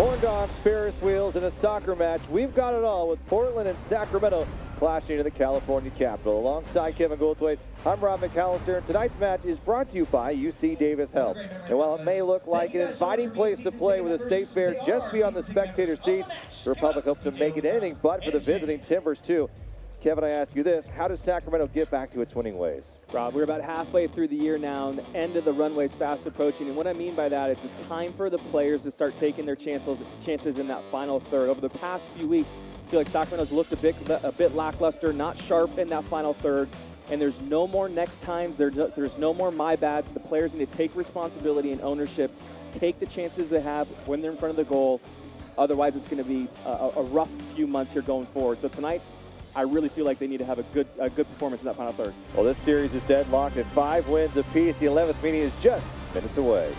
Corn dogs, Ferris wheels, and a soccer match. We've got it all with Portland and Sacramento clashing in the California capital. Alongside Kevin Goldthwait, I'm Rob McAllister, and tonight's match is brought to you by UC Davis Health. And while it may look like an inviting place to play with a state fair just beyond the spectator seats, the Republic hopes to make it anything but for the visiting Timbers, too. Kevin, I ask you this, how does Sacramento get back to its winning ways? Rob, we're about halfway through the year now, and the end of the runway is fast approaching. And what I mean by that, it's time for the players to start taking their chances in that final third. Over the past few weeks, I feel like Sacramento's looked a bit lackluster, not sharp in that final third. And there's no more next times, there's no more my bads. The players need to take responsibility and ownership, take the chances they have when they're in front of the goal. Otherwise, it's going to be a rough few months here going forward. So tonight, I really feel like they need to have a good performance in that final third. Well, this series is deadlocked at 5 wins apiece. The 11th meeting is just minutes away.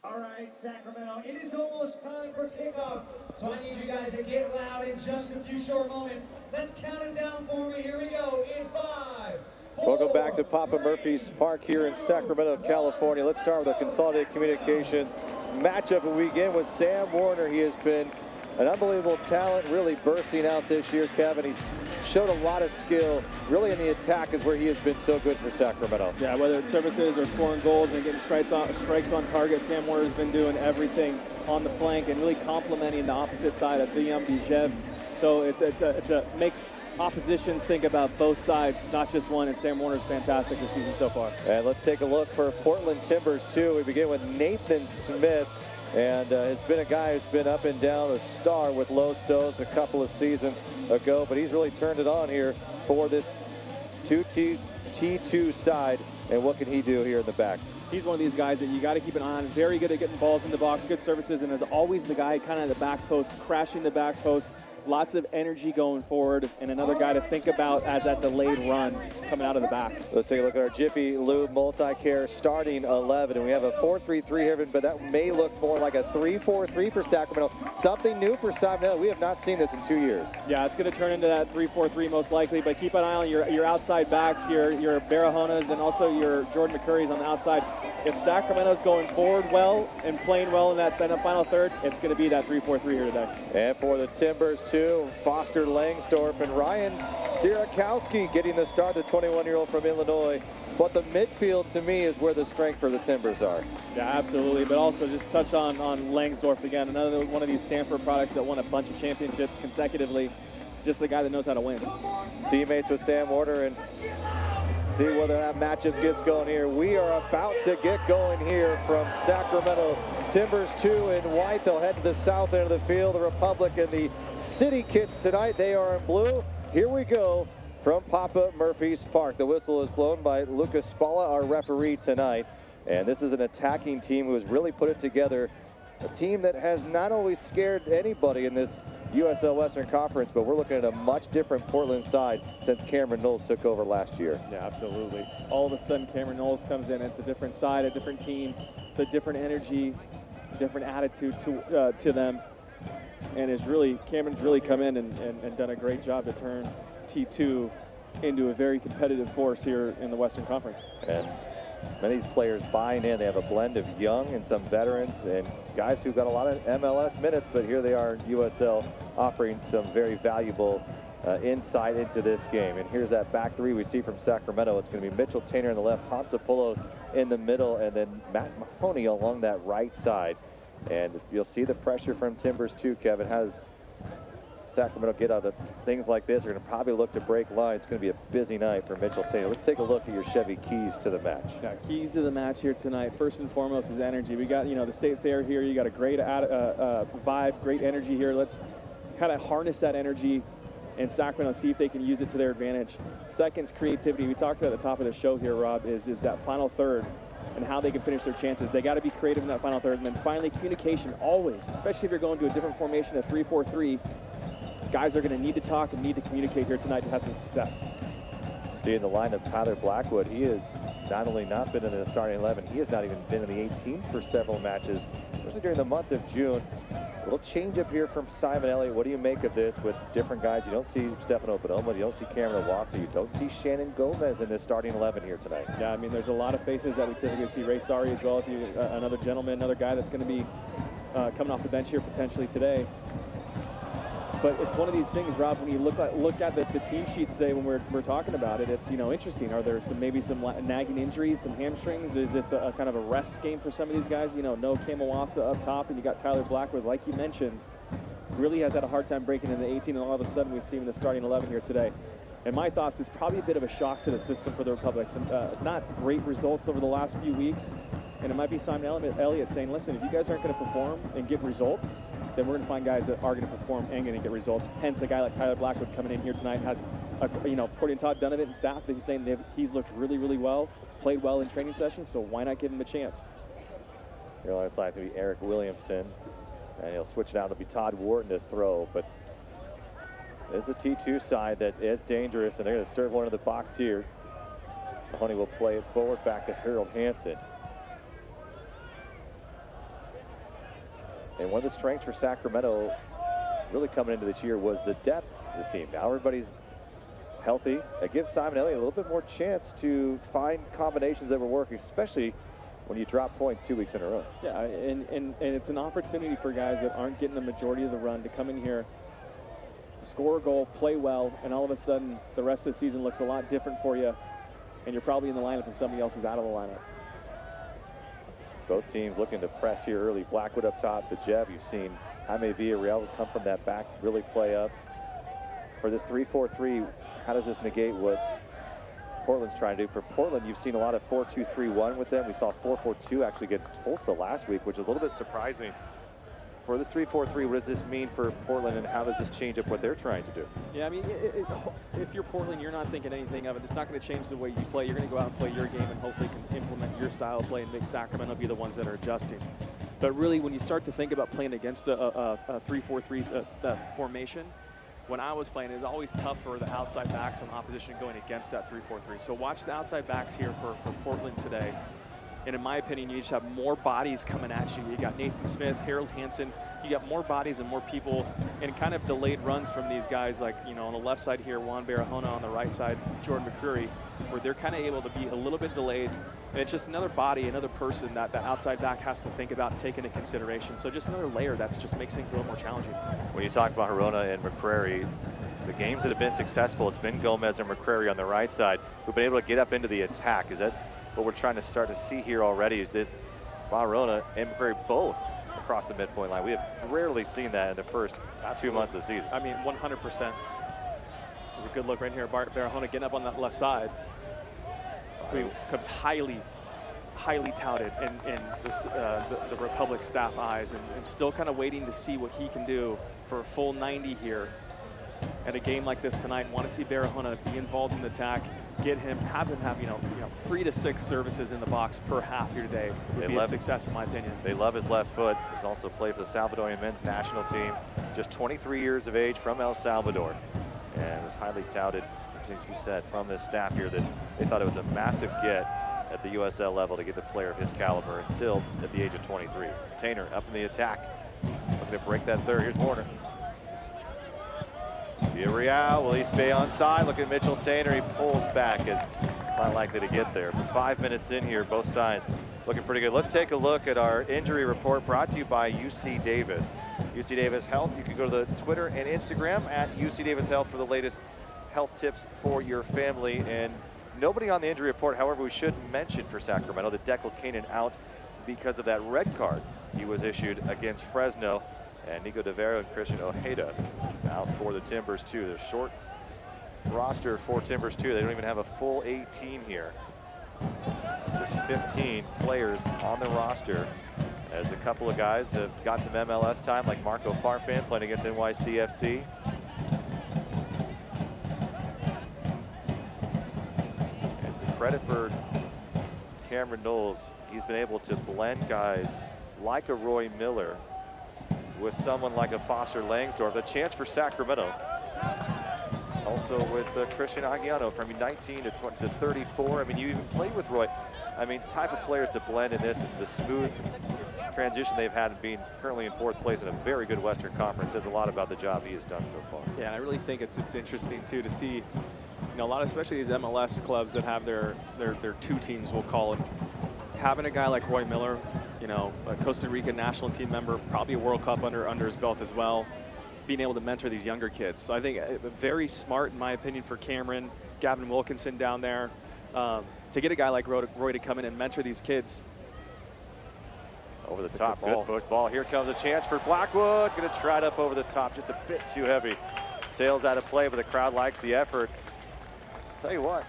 All right, Sacramento, it is almost time for kickoff, so I need you guys to get loud in just a few short moments. Let's count it down for me. Here we go in 5, 4, Welcome back to Papa Murphy's Park here in Sacramento, California. Let's start with a Consolidated Communications matchup, and we begin with Sam Warner. He has been an unbelievable talent, really bursting out this year, Kevin. He's showed a lot of skill. Really in the attack is where he has been so good for Sacramento. Yeah, whether it's services or scoring goals and getting strikes on target, Sam Warner's been doing everything on the flank and really complementing the opposite side of Liam Bijev. So it makes oppositions think about both sides, not just one, and Sam Warner's fantastic this season so far. And let's take a look for Portland Timbers, too. We begin with Nathan Smith. And it's been a guy who's been up and down, a star with Los Dos a couple of seasons ago, but he's really turned it on here for this T2 side. And what can he do here in the back? He's one of these guys that you got to keep an eye on. Very good at getting balls in the box, good services, and is always the guy kind of at the back post, crashing the back post. Lots of energy going forward, and another guy to think about as that delayed run coming out of the back. Let's take a look at our Jiffy Lube Multi-Care starting 11, and we have a 4-3-3 here, but that may look more like a 3-4-3 for Sacramento. Something new for Sacramento. We have not seen this in 2 years. Yeah, it's going to turn into that 3-4-3 most likely, but keep an eye on your outside backs, your Barajonas, and also your Jordan McCurry's on the outside. If Sacramento's going forward well and playing well in that final third, it's going to be that 3-4-3 here today. And for the Timbers, too, Foster Langsdorff and Ryan Sierakowski getting the start, the 21-year-old from Illinois. But the midfield, to me, is where the strength for the Timbers are. Yeah, absolutely. But also just touch on Langsdorff again, another one of these Stanford products that won a bunch of championships consecutively. Just a guy that knows how to win. Teammates with Sam Warner and See whether that matches gets going here. We are about to get going here from Sacramento. Timbers 2 in white. They'll head to the south end of the field. The Republic in the city kits tonight. They are in blue. Here we go from Papa Murphy's Park. The whistle is blown by Lucas Spalla, our referee tonight. And this is an attacking team who has really put it together. A team that has not always scared anybody in this USL Western Conference, but we're looking at a much different Portland side since Cameron Knowles took over last year. Yeah, absolutely. All of a sudden, Cameron Knowles comes in. It's a different side, a different team, a different energy, different attitude to them. And Cameron's really come in and done a great job to turn T2 into a very competitive force here in the Western Conference. And many of these players buying in. They have a blend of young and some veterans and guys who got a lot of MLS minutes, but here they are in USL offering some very valuable insight into this game. And here's that back three we see from Sacramento. It's going to be Mitchell Tainer in the left, Hansapoulos in the middle, and then Matt Mahoney along that right side. And you'll see the pressure from Timbers too, Kevin. Has Sacramento get out of things like this, are going to probably look to break lines. It's going to be a busy night for Mitchell Tainer. Let's take a look at your Chevy keys to the match. Yeah, keys to the match here tonight. First and foremost is energy. We got, the State Fair here. You got a great vibe, great energy here. Let's kind of harness that energy in Sacramento, see if they can use it to their advantage. Second's creativity. We talked about at the top of the show here, Rob, is that final third and how they can finish their chances. They got to be creative in that final third. And then finally, communication always, especially if you're going to a different formation, a 3-4-3. Guys are going to need to talk and need to communicate here tonight to have some success. See in the lineup, Tyler Blackwood. He has not only not been in the starting 11, he has not even been in the 18 for several matches, especially during the month of June. A little change up here from Simon Elliott. What do you make of this with different guys? You don't see Stefano Bonoma, you don't see Cameron Owasa, you don't see Shannon Gomez in the starting 11 here tonight. Yeah, I mean, there's a lot of faces that we typically see. Ray Sari as well, if you another gentleman, another guy that's going to be coming off the bench here potentially today. But it's one of these things, Rob, when you look at the team sheet today when we're talking about it, it's, interesting. Are there maybe some nagging injuries, some hamstrings? Is this a kind of a rest game for some of these guys? No Cam Owasa up top, and you got Tyler Blackwood, like you mentioned, really has had a hard time breaking into the 18, and all of a sudden we see him in the starting 11 here today. And my thoughts, it's probably a bit of a shock to the system for the Republic. Some not great results over the last few weeks, and it might be Simon Elliott saying, listen, if you guys aren't going to perform and get results, then we're going to find guys that are going to perform and going to get results. Hence, a guy like Tyler Blackwood coming in here tonight has, Cordy Todd Donovan and staff, that he's saying he's looked really, really well, played well in training sessions, so why not give him a chance? Your last line to be Eric Williamson, and he'll switch it out. It'll be Todd Wharton to throw, but there's a T2 side that is dangerous, and they're going to serve one in the box here. Mahoney will play it forward back to Harold Hansen. And one of the strengths for Sacramento really coming into this year was the depth of this team. Now everybody's healthy. It gives Simon Elliott a little bit more chance to find combinations that will work, especially when you drop points 2 weeks in a row. Yeah, and it's an opportunity for guys that aren't getting the majority of the run to come in here, score a goal, play well, and all of a sudden the rest of the season looks a lot different for you, and you're probably in the lineup and somebody else is out of the lineup. Both teams looking to press here early. Blackwood up top, the Jeb. You've seen Jaime Villarreal come from that back, really play up. For this 3-4-3, how does this negate what Portland's trying to do? For Portland, you've seen a lot of 4-2-3-1 with them. We saw 4-4-2 actually against Tulsa last week, which is a little bit surprising. For this 3-4-3, what does this mean for Portland, and how does this change up what they're trying to do? Yeah, I mean, if you're Portland, you're not thinking anything of it. It's not going to change the way you play. You're going to go out and play your game and hopefully can implement your style of play and make Sacramento be the ones that are adjusting. But really, when you start to think about playing against a 3-4-3 formation, when I was playing, it was always tough for the outside backs on opposition going against that 3-4-3. So watch the outside backs here for Portland today. And in my opinion, you just have more bodies coming at you. You got Nathan Smith, Harold Hansen. You got more bodies and more people, and kind of delayed runs from these guys, like, on the left side here, Juan Barahona, on the right side, Jordan McCreary, where they're kind of able to be a little bit delayed. And it's just another body, another person that the outside back has to think about and take into consideration. So just another layer that just makes things a little more challenging. When you talk about Barahona and McCreary, the games that have been successful, it's been Gomez and McCreary on the right side who've been able to get up into the attack. Is that what we're trying to start to see here already? Is this Barahona and McCreary both across the midpoint line? We have rarely seen that in the first 2 months of the season. I mean, 100%. There's a good look right here. Barahona getting up on that left side. who becomes highly touted in this, the Republic staff eyes, and still kind of waiting to see what he can do for a full 90 here at a game like this tonight. Want to see Barahona be involved in the attack, have him have 3 to 6 services in the box per half here today would be a success in my opinion. They love his left foot. He's also played for the Salvadorian men's national team. Just 23 years of age, from El Salvador, and was highly touted, as you said, from this staff here, that they thought it was a massive get at the USL level to get the player of his caliber, and still at the age of 23. Tainer up in the attack, looking to break that third. Here's Warner. Villarreal, will he stay onside? Look at Mitchell Tainer, he pulls back, is not likely to get there. But 5 minutes in here, both sides looking pretty good. Let's take a look at our injury report brought to you by UC Davis. UC Davis Health, you can go to the Twitter and Instagram at UC Davis Health for the latest health tips for your family. And nobody on the injury report, however, we should mention for Sacramento that Declan Kanan out because of that red card he was issued against Fresno. And Nico De Vera and Christian Ojeda out for the Timbers too. The short roster for Timbers too. They don't even have a full 18 here. Just 15 players on the roster, as a couple of guys have got some MLS time, like Marco Farfan playing against NYCFC. And the credit for Cameron Knowles, he's been able to blend guys like a Roy Miller with someone like a Foster Langsdorff. The chance for Sacramento. Also with Christian Aguiano from 19 to 34. I mean, you even played with Roy. I mean, type of players to blend in this, and the smooth transition they've had, being currently in 4th place in a very good Western Conference, says a lot about the job he has done so far. Yeah, I really think it's interesting too to see, a lot of, especially these MLS clubs that have their 2 teams, we'll call it, having a guy like Roy Miller, a Costa Rica national team member, probably a World Cup under his belt as well, being able to mentor these younger kids. So I think very smart, in my opinion, for Cameron, Gavin Wilkinson down there, to get a guy like Roy to come in and mentor these kids. Over the top, good push ball. Here comes a chance for Blackwood. Going to try it up over the top, just a bit too heavy. Sails out of play, but the crowd likes the effort. Tell you what,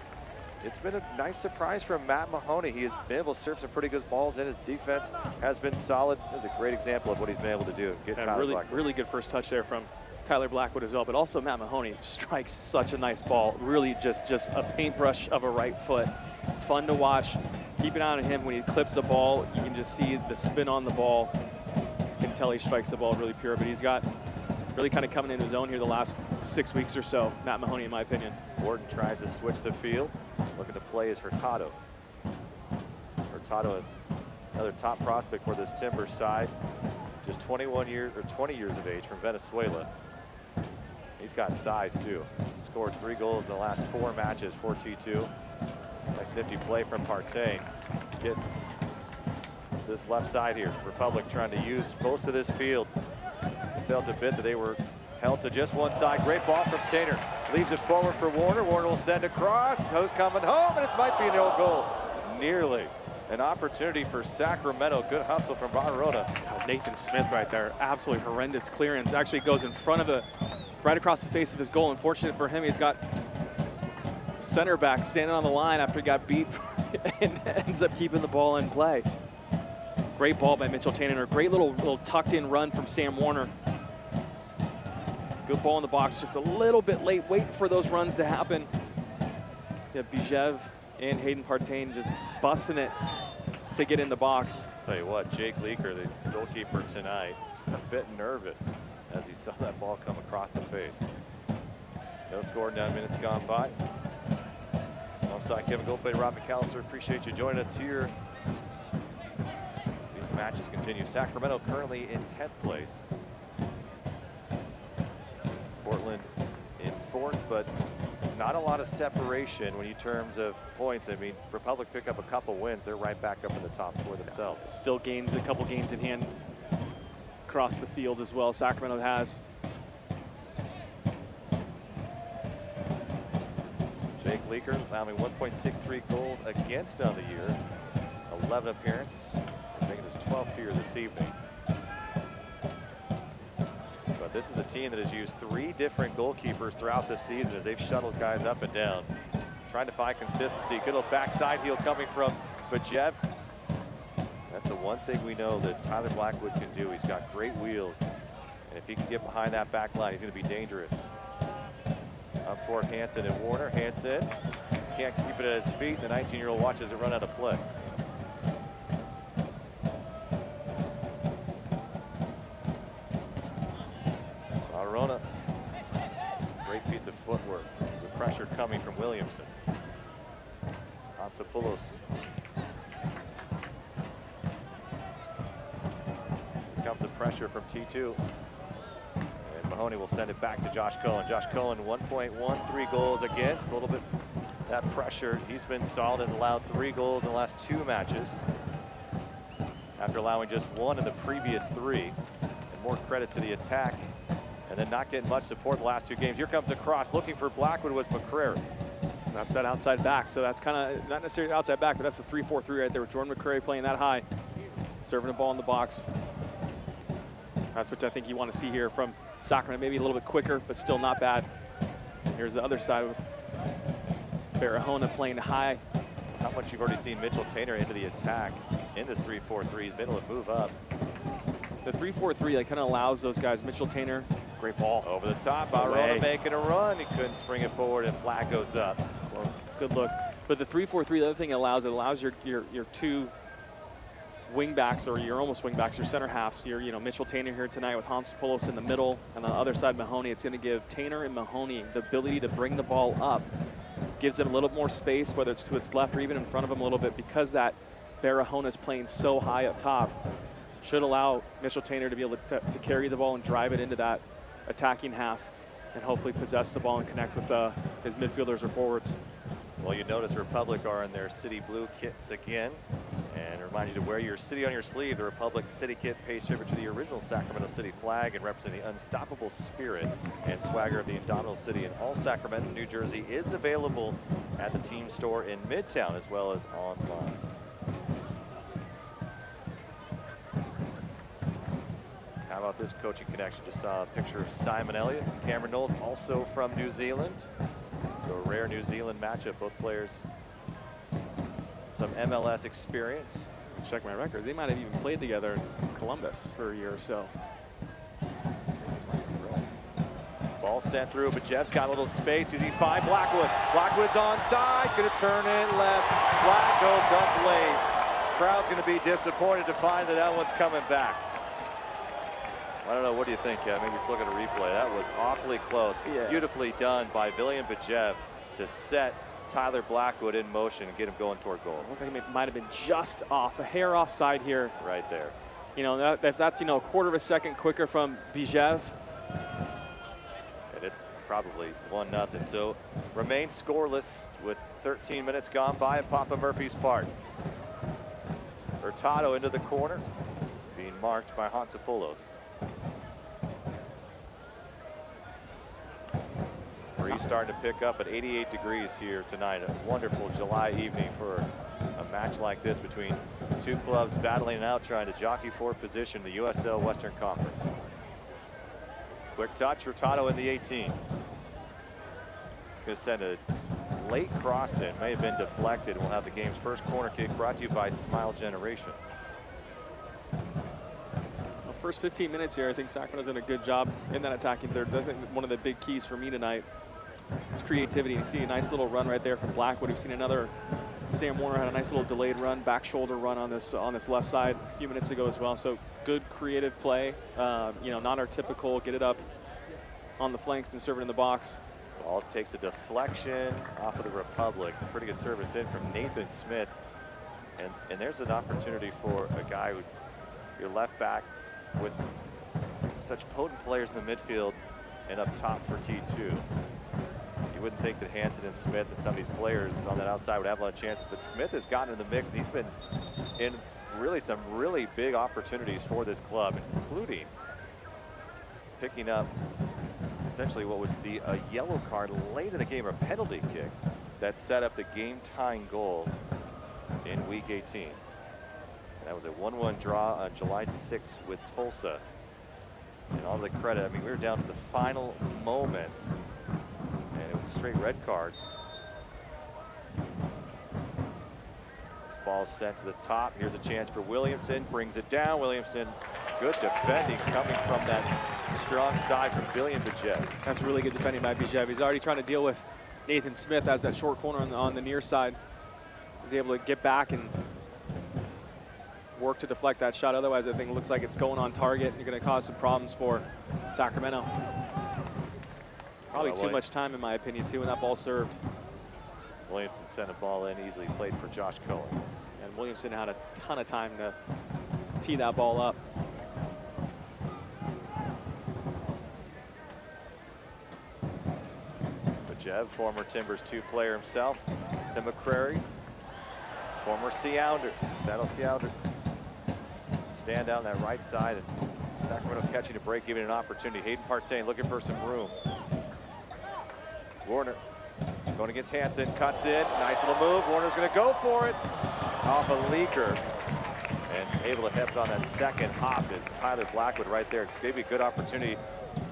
it's been a nice surprise from Matt Mahoney. He has been able to serve some pretty good balls in. His defense has been solid. This is a great example of what he's been able to do. Get really good first touch there from Tyler Blackwood as well, but also Matt Mahoney strikes such a nice ball. Really just a paintbrush of a right foot. Fun to watch. Keep an eye on him when he clips the ball. You can just see the spin on the ball. You can tell he strikes the ball really pure, but he's got really kind of coming in his own here the last 6 weeks or so, Matt Mahoney, in my opinion. Wharton tries to switch the field. Looking to play is Hurtado. Hurtado, another top prospect for this Timbers side. Just 20 years of age, from Venezuela. He's got size too. Scored 3 goals in the last 4 matches for T2. Nice nifty play from Partain. Get this left side here. Republic trying to use most of this field. Felt a bit that they were held to just one side. Great ball from Tainer. Leaves it forward for Warner. Warner will send across. Host coming home, and it might be an own goal. Nearly. An opportunity for Sacramento. Good hustle from Barahona. Nathan Smith right there. Absolutely horrendous clearance. Actually goes in front of right across the face of his goal. Unfortunate for him, he's got center back standing on the line after he got beat and ends up keeping the ball in play. Great ball by Mitchell Tainer. Great little tucked in run from Sam Warner. Good ball in the box, just a little bit late. Wait for those runs to happen. Yeah, Bijev and Hayden Partain just busting it to get in the box. Tell you what, Jake Leaker, the goalkeeper tonight, a bit nervous as he saw that ball come across the face. No score, 9 minutes gone by. Alongside Kevin Goldthwait, Rob McAllister, appreciate you joining us here. These matches continue. Sacramento currently in 10th place. Portland in 4th, but not a lot of separation when you terms of points. I mean, Republic pick up a couple wins, they're right back up in the top 4 themselves. Still a couple games in hand across the field as well. Sacramento has. Jake Leaker allowing 1.63 goals against on the year. 11 appearances, making his 12th here this evening. But this is a team that has used 3 different goalkeepers throughout the season as they've shuttled guys up and down, trying to find consistency. Good little backside heel coming from Bajev. That's the one thing we know that Tyler Blackwood can do. He's got great wheels. And if he can get behind that back line, he's going to be dangerous. Up for Hansen and Warner. Hansen can't keep it at his feet. The 19-year-old watches it run out of play. Arona, great piece of footwork. The pressure coming from Williamson. Ansopoulos. Here comes the pressure from T2. And Mahoney will send it back to Josh Cohen. Josh Cohen, 1.13 goals against. A little bit that pressure. He's been solid, has allowed 3 goals in the last 2 matches, after allowing just 1 in the previous 3. And more credit to the attack. And then not getting much support the last 2 games. Here comes a cross. Looking for Blackwood was McCrary. That's that outside back. So that's kind of not necessarily outside back, but that's the 3-4-3 right there with Jordan McCrary playing that high, serving the ball in the box. That's what I think you want to see here from Sacramento. Maybe a little bit quicker, but still not bad. Here's the other side with Barahona playing high. How much you've already seen Mitchell Tainer into the attack in this 3-4-3. He's been able to move up. The 3-4-3 that kind of allows those guys. Mitchell Tainer, great ball. Over the top, Barahona making a run. He couldn't spring it forward, and flag goes up. Close. Good look. But the 3-4-3, the other thing it allows your 2 wing backs, or your almost wing backs, your center halves. Your Mitchell Tainer here tonight with Ansopoulos in the middle, and on the other side Mahoney. It's going to give Tainer and Mahoney the ability to bring the ball up. Gives them a little more space, whether it's to its left or even in front of them a little bit, because that Barahona is playing so high up top. Should allow Mitchell Tainer to be able to carry the ball and drive it into that attacking half, and hopefully possess the ball and connect with his midfielders or forwards. Well, you notice Republic are in their city blue kits again, and remind you to wear your city on your sleeve. The Republic City kit pays tribute to the original Sacramento City flag and represents the unstoppable spirit and swagger of the indomitable city. And all Sacramento, New Jersey is available at the team store in Midtown as well as online. How about this coaching connection? Just saw a picture of Simon Elliott, Cameron Knowles, also from New Zealand. So a rare New Zealand matchup. Both players some MLS experience. Check my records. They might have even played together in Columbus for a year or so. Ball sent through, but Jeff's got a little space. Does he find Blackwood? Blackwood's onside, gonna turn it left. Flag goes up late. Crowd's gonna be disappointed to find that one's coming back. I don't know, what do you think, Maybe look at a replay. That was awfully close. Yeah. Beautifully done by William Bajev to set Tyler Blackwood in motion and get him going toward goal. I think it might have been just off, a hair offside here. Right there. If that's, a quarter of a second quicker from Bajev. And it's probably 1-0. So remains scoreless with 13 minutes gone by at Papa Murphy's Park. Hurtado into the corner, being marked by Hantsopoulos. Breeze starting to pick up at 88 degrees here tonight. A wonderful July evening for a match like this between 2 clubs battling it out, trying to jockey for position in the USL Western Conference. Quick touch, Hurtado in the 18. Going to send a late cross in, may have been deflected. We'll have the game's first corner kick brought to you by Smile Generation. First 15 minutes here, I think Sacramento's done a good job in that attacking third. I think one of the big keys for me tonight is creativity. You see a nice little run right there from Blackwood. We've seen another, Sam Warner had a nice little delayed run, back shoulder run on this left side a few minutes ago as well. So good creative play. Not our typical get it up on the flanks and serve it in the box. Ball takes a deflection off of the Republic. Pretty good service in from Nathan Smith. And there's an opportunity for a guy who, your left back, with such potent players in the midfield and up top for T2. You wouldn't think that Hansen and Smith and some of these players on that outside would have a lot of chance, but Smith has gotten in the mix, and he's been in really some really big opportunities for this club, including picking up essentially what would be a yellow card late in the game, or a penalty kick that set up the game-tying goal in Week 18. That was a 1-1 draw on July 6th with Tulsa. And all the credit, we were down to the final moments, and it was a straight red card. ball's sent to the top. Here's a chance for Williamson, brings it down. Williamson, good defending coming from that strong side from Billion Bajev. That's really good defending by Bajev. He's already trying to deal with Nathan Smith as that short corner on the near side. He's able to get back and work to deflect that shot. Otherwise, I think it looks like it's going on target. You're going to cause some problems for Sacramento. Probably too much time, in my opinion, too, when that ball served. Williamson sent a ball in, easily played for Josh Cohen. And Williamson had a ton of time to tee that ball up. Bajev, former Timbers 2 player himself. Tim McCrary, former Seounder, Seattle Seounder. Stand down that right side, and Sacramento catching a break, giving an opportunity. Hayden Partain looking for some room. Warner going against Hansen, cuts in, nice little move. Warner's going to go for it off a leaker, and able to hit on that second hop is Tyler Blackwood right there. Maybe a good opportunity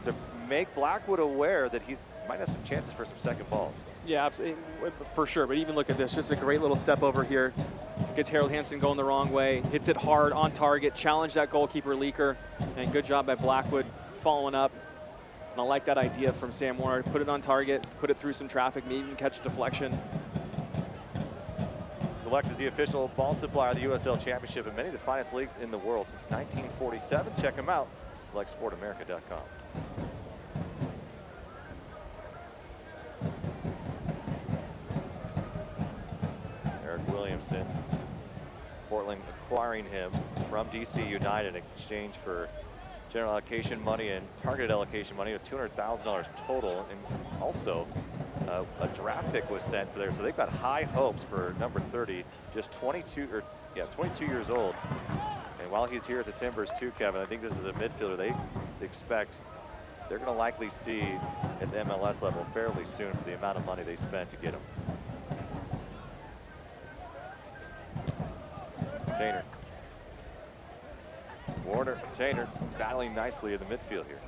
to make Blackwood aware that he's might have some chances for some second balls. Yeah, absolutely, for sure. But even look at this, just a great little step over here. Gets Harold Hansen going the wrong way, hits it hard on target, challenged that goalkeeper leaker, and good job by Blackwood following up. And I like that idea from Sam Warner. Put it on target, put it through some traffic, maybe even catch a deflection. Select is the official ball supplier of the USL Championship and many of the finest leagues in the world since 1947. Check them out, selectsportamerica.com. Eric Williamson, Portland acquiring him from DC United in exchange for general allocation money and targeted allocation money of $200,000 total, and also a draft pick was sent for there, so they've got high hopes for number 30, just 22 years old. And while he's here at the Timbers too, Kevin, I think this is a midfielder they expect they're going to likely see at the MLS level fairly soon for the amount of money they spent to get him. Tainer. Warner, Tainer battling nicely in the midfield here.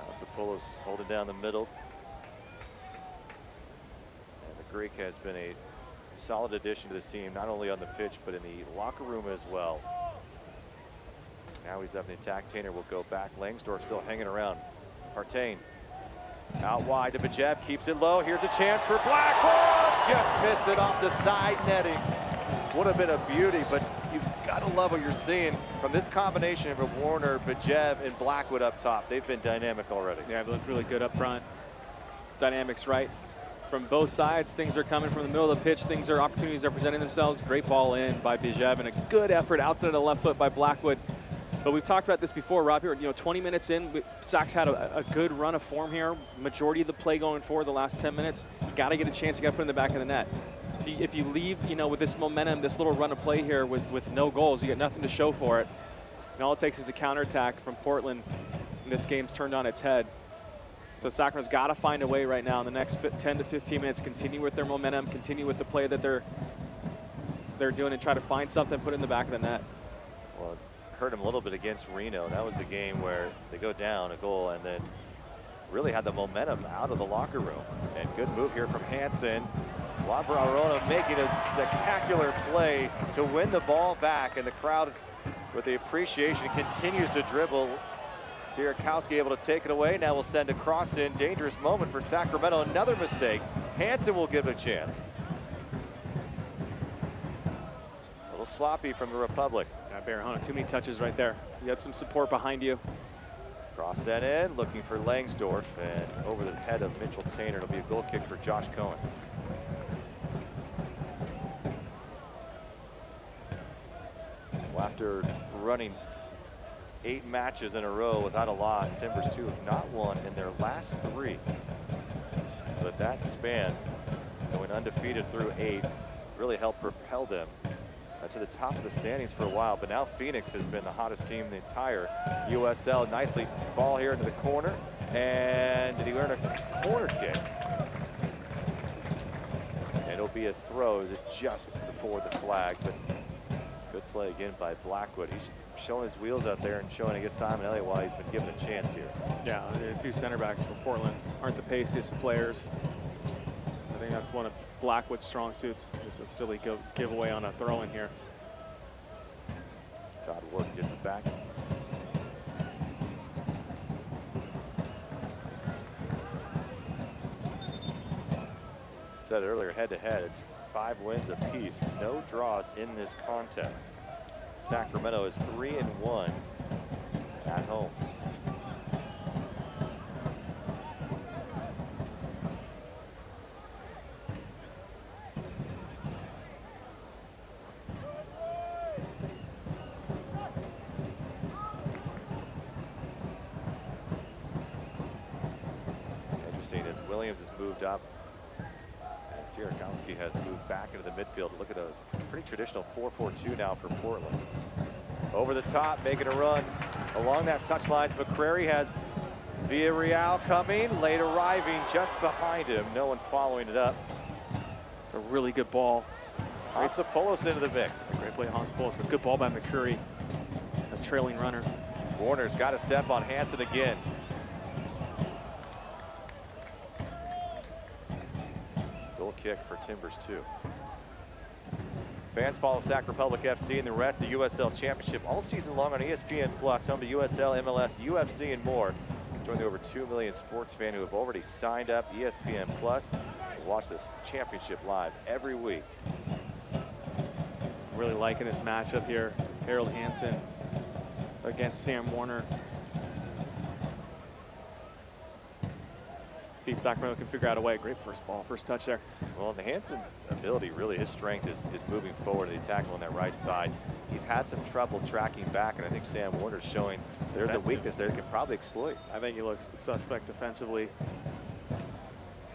Altsopoulos holding down the middle. And the Greek has been a solid addition to this team, not only on the pitch, but in the locker room as well. Now he's up in the attack. Tainer will go back. Langsdorf still hanging around. Partain out wide to Bajev, keeps it low. Here's a chance for Blackwood. Just missed it off the side netting. Would have been a beauty, but you've got to love what you're seeing from this combination of Warner, Bajev, and Blackwood up top. They've been dynamic already. Yeah, they look really good up front. Dynamics right from both sides. Things are coming from the middle of the pitch. Opportunities are presenting themselves. Great ball in by Bajev, and a good effort outside of the left foot by Blackwood. But we've talked about this before, Rob. Here, 20 minutes in, Sacs had a good run of form here. Majority of the play going forward the last 10 minutes. You got to get a chance. You got to put in the back of the net. If you leave, with this momentum, this little run of play here with no goals, you got nothing to show for it. And all it takes is a counterattack from Portland, and this game's turned on its head. So Sacramento's got to find a way right now in the next 10 to 15 minutes, continue with their momentum, continue with the play that they're doing, and try to find something, put it in the back of the net. Well, hurt him a little bit against Reno. That was the game where they go down a goal and then really had the momentum out of the locker room. And good move here from Hansen. Juan Barahona making a spectacular play to win the ball back, and the crowd with the appreciation continues to dribble. Sierakowski able to take it away. Now we'll send a cross in. Dangerous moment for Sacramento. Another mistake. Hansen will give it a chance. A little sloppy from the Republic. Barahona, too many touches right there. You had some support behind you. Cross that in, looking for Langsdorf, and over the head of Mitchell Tainer. It'll be a goal kick for Josh Cohen. Well, after running 8 matches in a row without a loss, Timbers 2 have not won in their last 3. But that span, going undefeated through 8, really helped propel them to the top of the standings for a while. But now Phoenix has been the hottest team in the entire USL. Nicely ball here into the corner, and did he earn a corner kick? And it'll be a throw. Is it just before the flag? But good play again by Blackwood. He's showing his wheels out there and showing against Simon Elliott why he's been given a chance here. Yeah, the two center backs for Portland aren't the paciest of players. I think that's one of Blackwood's strong suits. Just a silly giveaway on a throw-in here. Todd Ward gets it back. Said earlier, head-to-head, it's 5 wins apiece, no draws in this contest. Sacramento is 3-1 at home. Interesting as Williams has moved up. Sierakowski has moved back into the midfield. Look at a pretty traditional 4-4-2 now for Portland. Over the top, making a run along that touch lines. McCrary has Villarreal coming, late arriving just behind him. No one following it up. It's a really good ball. Hansopoulos into the mix. Great play, Hansopoulos, but good ball by McCurry, a trailing runner. Warner's got a step on Hansen again. Kick for Timbers too. Fans follow Sac Republic FC and the rest of the USL Championship all season long on ESPN Plus, home to USL, MLS, UFC, and more. Join the over 2 million sports fans who have already signed up ESPN Plus to watch this championship live every week. Really liking this matchup here. Harold Hansen against Sam Warner. See if Sacramento can figure out a way. Great first ball, first touch there. Well, the Hansen's ability, really his strength is moving forward in the tackle on that right side. He's had some trouble tracking back, and I think Sam Warner's showing there's a weakness there that can probably exploit. I think he looks suspect defensively.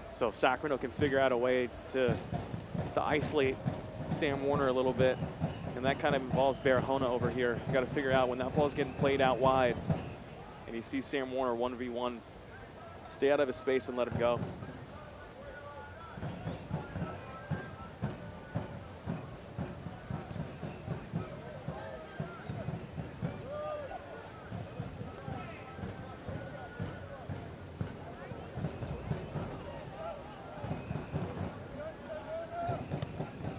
So if Sacramento can figure out a way to isolate Sam Warner a little bit, and that kind of involves Barahona over here. He's got to figure out when that ball's getting played out wide, and he sees Sam Warner 1v1, stay out of his space and let him go.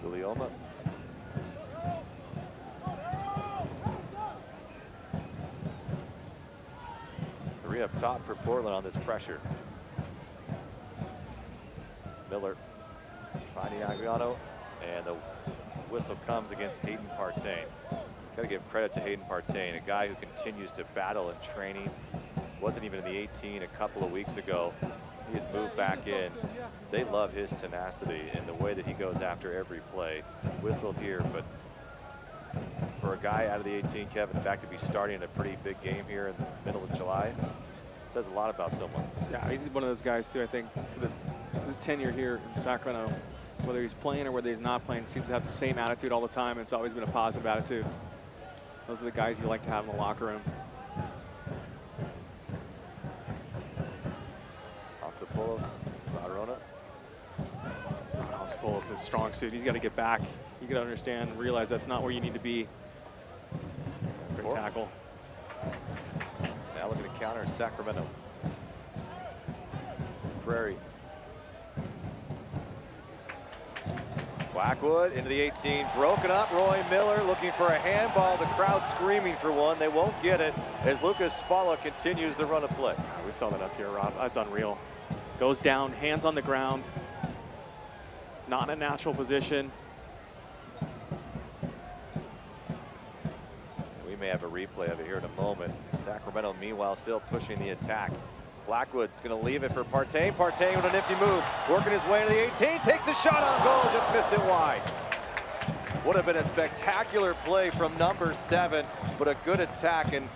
Guglielmo. Three up top for Portland on this pressure. Miller finding Aguiano, and the whistle comes against Hayden Partain. Got to give credit to Hayden Partain, a guy who continues to battle in training. Wasn't even in the 18 a couple of weeks ago. He has moved back in. They love his tenacity and the way that he goes after every play. Whistled here, but for a guy out of the 18, Kevin, in fact, to be starting in a pretty big game here in the middle of July, says a lot about someone. Yeah, he's one of those guys too. I think his tenure here in Sacramento, whether he's playing or whether he's not playing, seems to have the same attitude all the time. It's always been a positive attitude. Those are the guys you like to have in the locker room. Hansopoulos, Barahona. It's not Hansopoulos' strong suit. He's got to get back. You got to understand, realize that's not where you need to be. Great tackle. Now looking to counter Sacramento. Prairie. Blackwood into the 18, broken up. Roy Miller looking for a handball. The crowd screaming for one. They won't get it as Lucas Spalla continues the run of play. We saw that up here, Rob. That's unreal. Goes down, hands on the ground. Not in a natural position. We may have a replay of it here in a moment. Sacramento, meanwhile, still pushing the attack. Blackwood's going to leave it for Partain. Partain with a nifty move, working his way to the 18, takes a shot on goal, just missed it wide. Would have been a spectacular play from number 7, but a good attack. And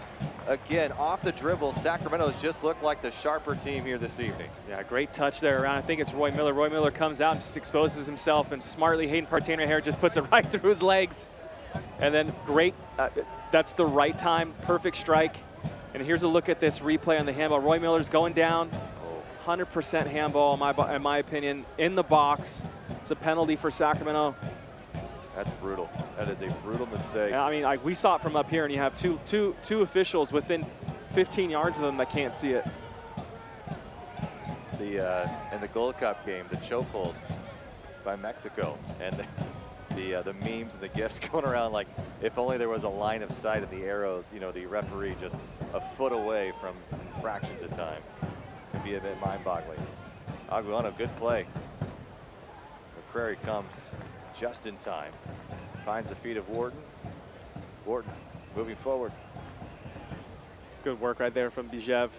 again, off the dribble, Sacramento's just looked like the sharper team here this evening. Yeah, great touch there around. I think it's Roy Miller. Roy Miller comes out and just exposes himself, and smartly Hayden Partain right here just puts it right through his legs. And then great, that's the right time, perfect strike. And here's a look at this replay on the handball. Roy Miller's going down, 100% handball in my opinion, in the box. It's a penalty for Sacramento. That's brutal. That is a brutal mistake. Yeah, I mean, like, we saw it from up here, and you have two officials within 15 yards of them that can't see it. In the Gold Cup game, the chokehold by Mexico, and the memes and the gifs going around like if only there was a line of sight of the arrows, you know, the referee just a foot away from fractions of time. Could be a bit mind-boggling. Aguano, good play. McCrary comes just in time. Finds the feet of Wharton. Wharton moving forward. Good work right there from Bijev.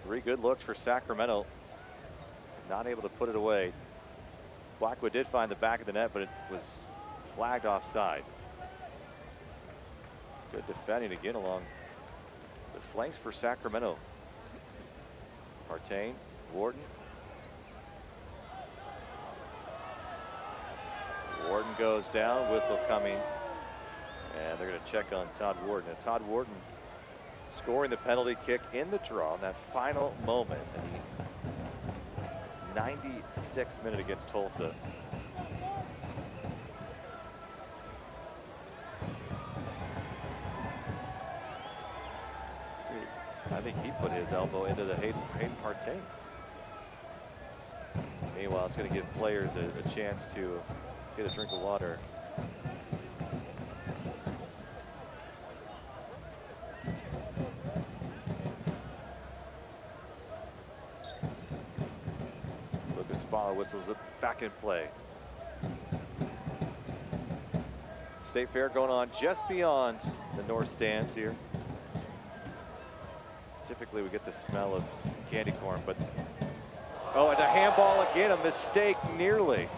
3 good looks for Sacramento. Not able to put it away. Blackwood did find the back of the net, but it was flagged offside. Good defending again along the flanks for Sacramento. Partain, Wharton. Wharton goes down, whistle coming, and they're going to check on Todd Wharton. And Todd Wharton scoring the penalty kick in the draw in that final moment in the 96th minute against Tulsa. I think he put his elbow into the Hayden Partain. Meanwhile, it's going to give players a chance to get a drink of water. Lucas Spalla whistles it back in play. State Fair going on just beyond the north stands here. Typically we get the smell of candy corn, but oh, and a handball again, a mistake nearly.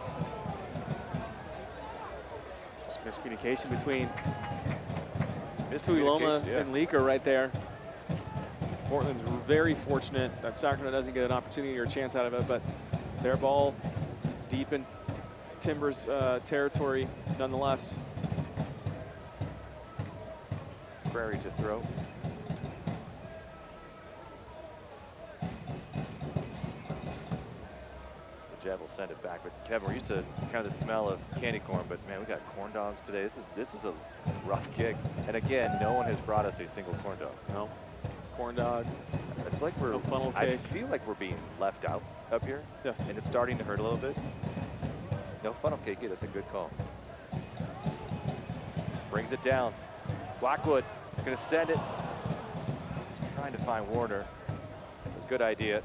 Just miscommunication between Tuiloma and Leaker right there. Portland's very fortunate that Sacramento doesn't get an opportunity or a chance out of it, but their ball deep in Timbers territory nonetheless. Prairie to throw. Jeb will send it back, but Kevin, we're used to kind of the smell of candy corn, but man, we got corn dogs today. This is a rough kick, and again, no one has brought us a single corn dog. No, corn dog. It's like we're. No funnel I cake. feel like we're being left out up here. Yes. And it's starting to hurt a little bit. No funnel cake either. That's a good call. Brings it down. Blackwood going to send it. He's trying to find Warner. It was a good idea.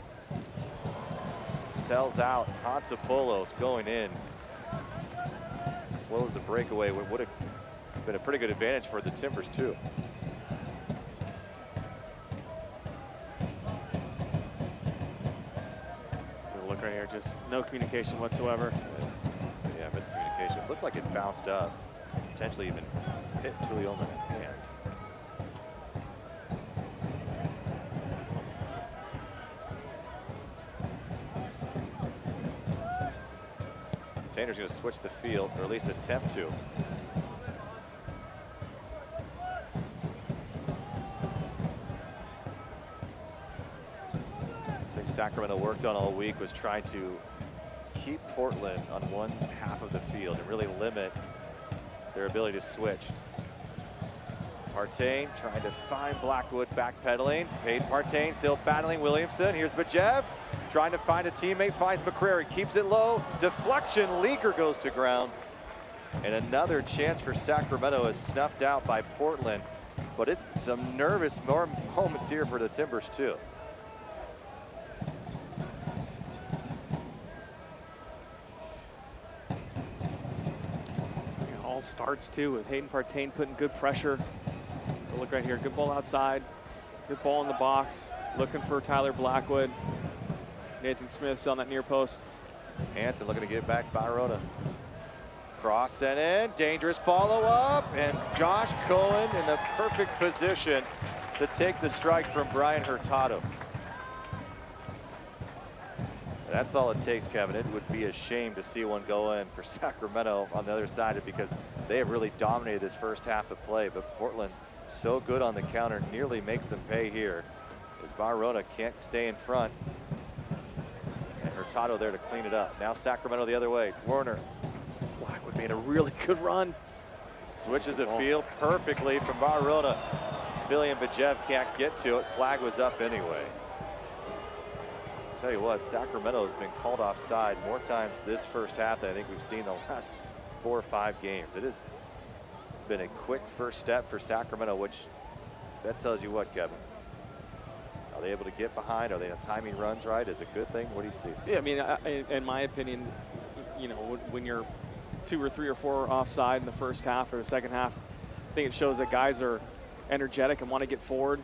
Sells out. Hansopoulos going in. Slows the breakaway. What would have been a pretty good advantage for the Timbers too. Look right here, just no communication whatsoever. Yeah, miscommunication. Looked like it bounced up. Potentially even hit Tuiloma in the hand. Tanner's going to switch the field, or at least attempt to. I think Sacramento worked on all week was trying to keep Portland on one half of the field and really limit their ability to switch. Partain trying to find Blackwood backpedaling. Hayden Partain still battling Williamson. Here's Bijev trying to find a teammate, finds McCrary, keeps it low. Deflection, Leaker goes to ground. And another chance for Sacramento is snuffed out by Portland. But it's some nervous moments here for the Timbers too. It all starts too with Hayden Partain putting good pressure. But look right here, good ball outside, good ball in the box, looking for Tyler Blackwood. Nathan Smith's on that near post. Hansen looking to get back Barona. Cross sent in, dangerous follow-up, and Josh Cohen in the perfect position to take the strike from Brian Hurtado. That's all it takes, Kevin. It would be a shame to see one go in for Sacramento on the other side because they have really dominated this first half of play, but Portland so good on the counter nearly makes them pay here as Barona can't stay in front. And Hurtado there to clean it up. Now Sacramento the other way. Werner mean, a really good run. Switches the field perfectly from Barona. Billy and Bajev can't get to it. Flag was up anyway. I'll tell you what, Sacramento has been called offside more times this first half than I think we've seen the last 4 or 5 games. It has been a quick first step for Sacramento, which that tells you what, Kevin? Are they able to get behind? Are they timing runs right? Is it a good thing? What do you see? Yeah, I mean, in my opinion, you know, when you're 2 or 3 or 4 offside in the first half or the second half, I think it shows that guys are energetic and want to get forward.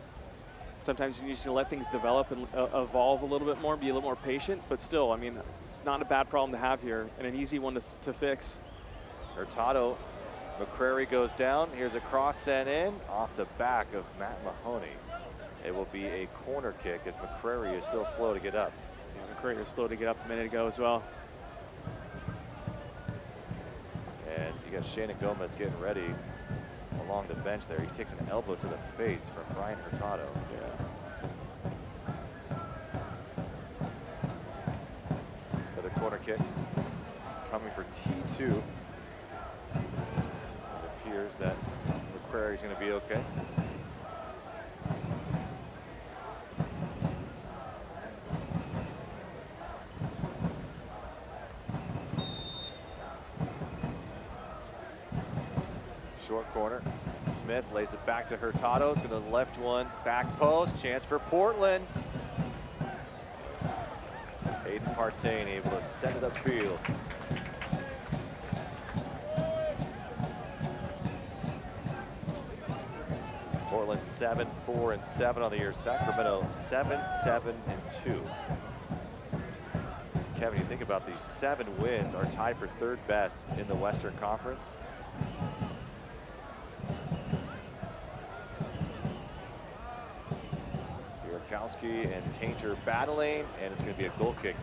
Sometimes you need to let things develop and evolve a little bit more, be a little more patient, but still, I mean, it's not a bad problem to have here and an easy one to fix. Hurtado, McCrary goes down. Here's a cross sent in off the back of Matt Mahoney. It will be a corner kick as McCrary is still slow to get up. Yeah, McCrary was slow to get up a minute ago as well. And you got Shannon Gomez getting ready along the bench there. He takes an elbow to the face from Brian Hurtado. Yeah. Another corner kick coming for T2. It appears that McCrary is going to be okay. Short corner. Smith lays it back to Hurtado. It's going to left one. Back post. Chance for Portland. Aiden Partain able to send it upfield. Portland 7-4-7 on the year. Sacramento 7-7-2. Kevin, you think about these 7 wins are tied for 3rd best in the Western Conference. And Tainter battling, and it's going to be a goal kick.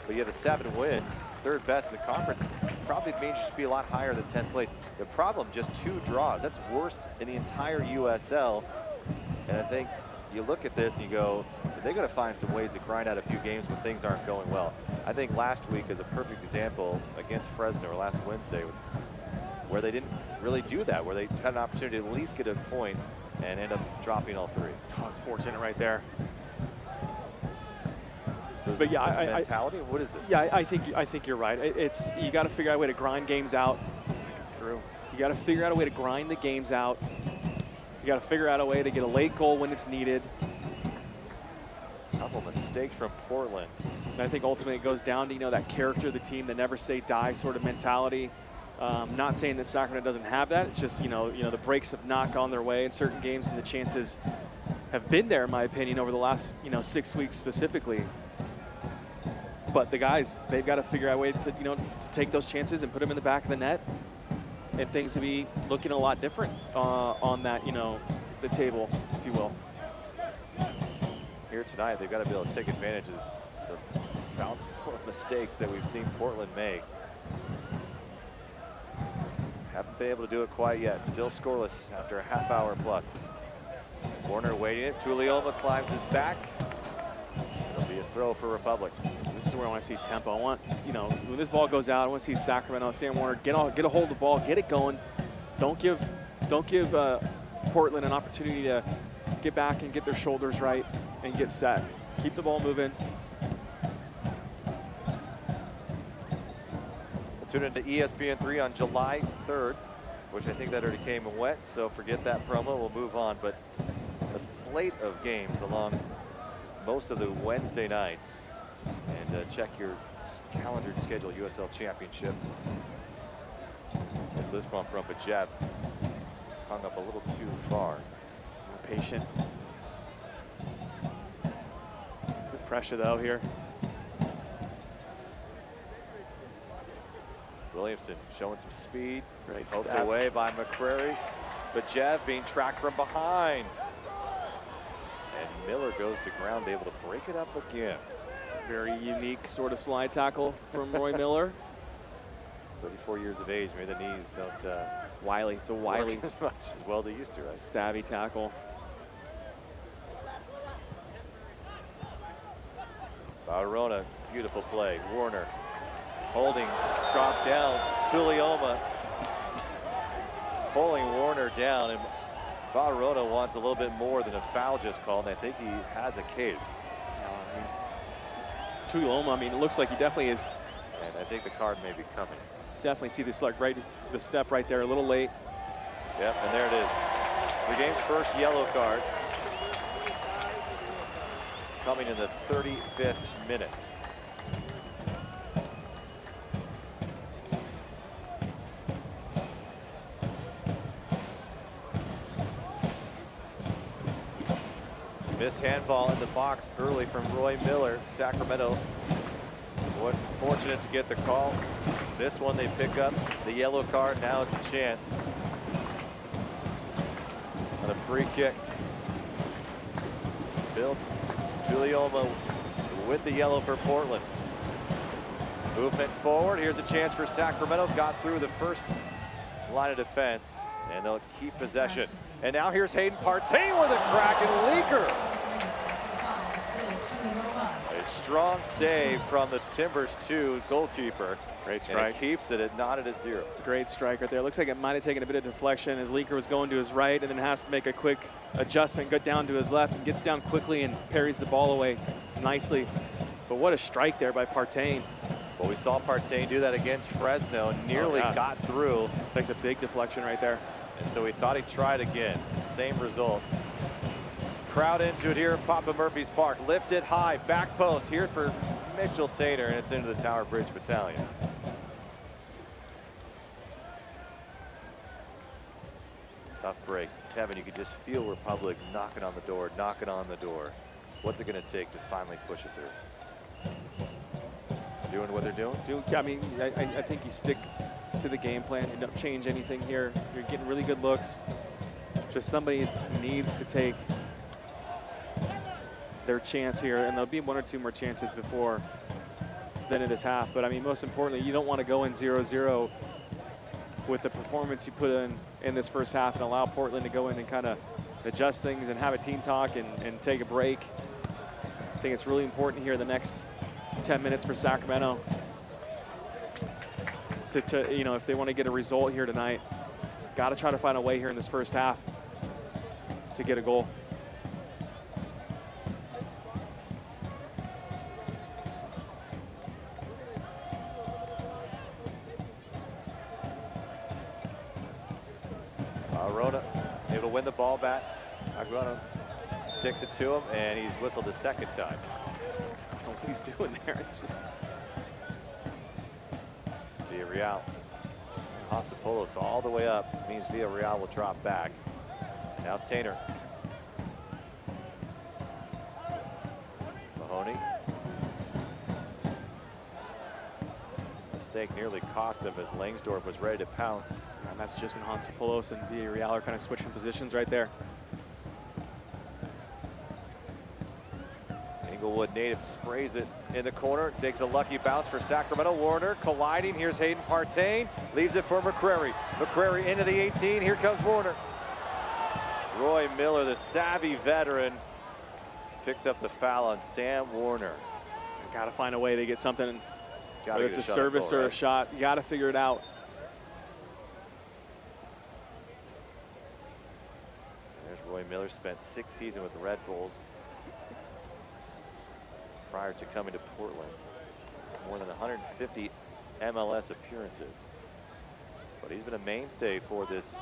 But you have the 7 wins, 3rd best in the conference. Probably means you should be a lot higher than 10th place. The problem, just 2 draws. That's worst in the entire USL. And I think you look at this and you go, they got to find some ways to grind out a few games when things aren't going well. I think last week is a perfect example against Fresno, or last Wednesday, where they didn't really do that, where they had an opportunity to at least get a point and end up dropping all 3. Oh, it's fortunate right there. So is but this, yeah, this mentality? What is this? Yeah, I think you're right. It's you got to figure out a way to grind games out. It's through. You got to figure out a way to grind the games out. You got to figure out a way to get a late goal when it's needed. A couple mistakes from Portland. And I think ultimately it goes down to, you know, that character of the team, the never say die sort of mentality. Not saying that Sacramento doesn't have that. It's just, you know, the breaks have not gone their way in certain games, and the chances have been there, in my opinion, over the last, 6 weeks specifically. But the guys, they've got to figure out a way to, to take those chances and put them in the back of the net, and things to be looking a lot different on that, the table, if you will. Here tonight, they've got to be able to take advantage of the bountiful mistakes that we've seen Portland make. Haven't been able to do it quite yet. Still scoreless after a half hour plus. Warner waiting it. Tulioma climbs his back. It'll be a throw for Republic. This is where I want to see tempo. I want, when this ball goes out, I want to see Sacramento, Sam Warner get a hold of the ball, get it going. Don't give Portland an opportunity to get back and get their shoulders right and get set. Keep the ball moving. We'll tune into ESPN3 on July 3rd, which I think that already came and went, so forget that promo. We'll move on. But a slate of games along most of the Wednesday nights. And check your calendar to schedule USL Championship. As this one from Bajev hung up a little too far. More patient. Good pressure though here. Williamson showing some speed. Great Poked stab. away by McCrary. Bajev being tracked from behind. And Miller goes to ground, able to break it up again. Very unique sort of slide tackle from Roy Miller. 34 years of age, maybe the knees don't Wily, it's a wily, work as much as well they used to, right? savvy tackle. Beautiful play. Warner holding, drop down. Tulioma pulling Warner down, and Barona wants a little bit more than a foul just called, and I think he has a case. Tuioma, I mean, it looks like he definitely is. And I think the card may be coming. Definitely see this, like, the step right there, a little late. Yep, and there it is. The game's first yellow card coming in the 35th minute. Missed handball in the box early from Roy Miller. Sacramento fortunate to get the call. This one they pick up the yellow card. Now it's a chance. On a free kick. Bill Tuioma with the yellow for Portland. Movement forward. Here's a chance for Sacramento. Got through the first line of defense, and they'll keep possession. And now here's Hayden Partain with a crack and leaker. A strong save from the Timbers 2 goalkeeper. Great strike. And it keeps it knotted at 0. Great strike right there. Looks like it might have taken a bit of deflection as Leaker was going to his right and then has to make a quick adjustment, go down to his left, and gets down quickly and parries the ball away nicely. But what a strike there by Partain. Well, we saw Partain do that against Fresno, nearly got through. Takes a big deflection right there. And so we thought he tried again. Same result. Crowd into it here in Papa Murphy's Park. Lifted high, back post here for Mitchell Tainter, and it's into the Tower Bridge Battalion. Tough break. Kevin, you could just feel Republic knocking on the door, knocking on the door. What's it going to take to finally push it through? Doing what they're doing? I mean, I think you stick to the game plan. You don't change anything here. You're getting really good looks. Just somebody needs to take their chance here, and there'll be 1 or 2 more chances before the end of this half. But I mean, most importantly, you don't want to go in 0-0 with the performance you put in this first half and allow Portland to go in and kind of adjust things and have a team talk and take a break. I think it's really important here the next 10 minutes for Sacramento to you know, if they want to get a result here tonight, got to try to find a way here in this first half to get a goal. Rona able to win the ball back. Aguano sticks it to him, and he's whistled the second time. What he's doing there, it's just... Villarreal. Hansopoulos all the way up, means Villarreal will drop back. Now Tainter. Mahoney. Mistake nearly cost him as Langsdorff was ready to pounce. And that's just when Hansopoulos and Villarreal are kind of switching positions right there. Inglewood native sprays it in the corner, takes a lucky bounce for Sacramento. Warner colliding. Here's Hayden Partain, leaves it for McCrary. McCrary into the 18. Here comes Warner. Roy Miller, the savvy veteran, picks up the foul on Sam Warner. Got to find a way to get something, whether it's a service goal, or right? a shot. You got to figure it out. There's Roy Miller, spent 6 seasons with the Red Bulls prior to coming to Portland. More than 150 MLS appearances. But he's been a mainstay for this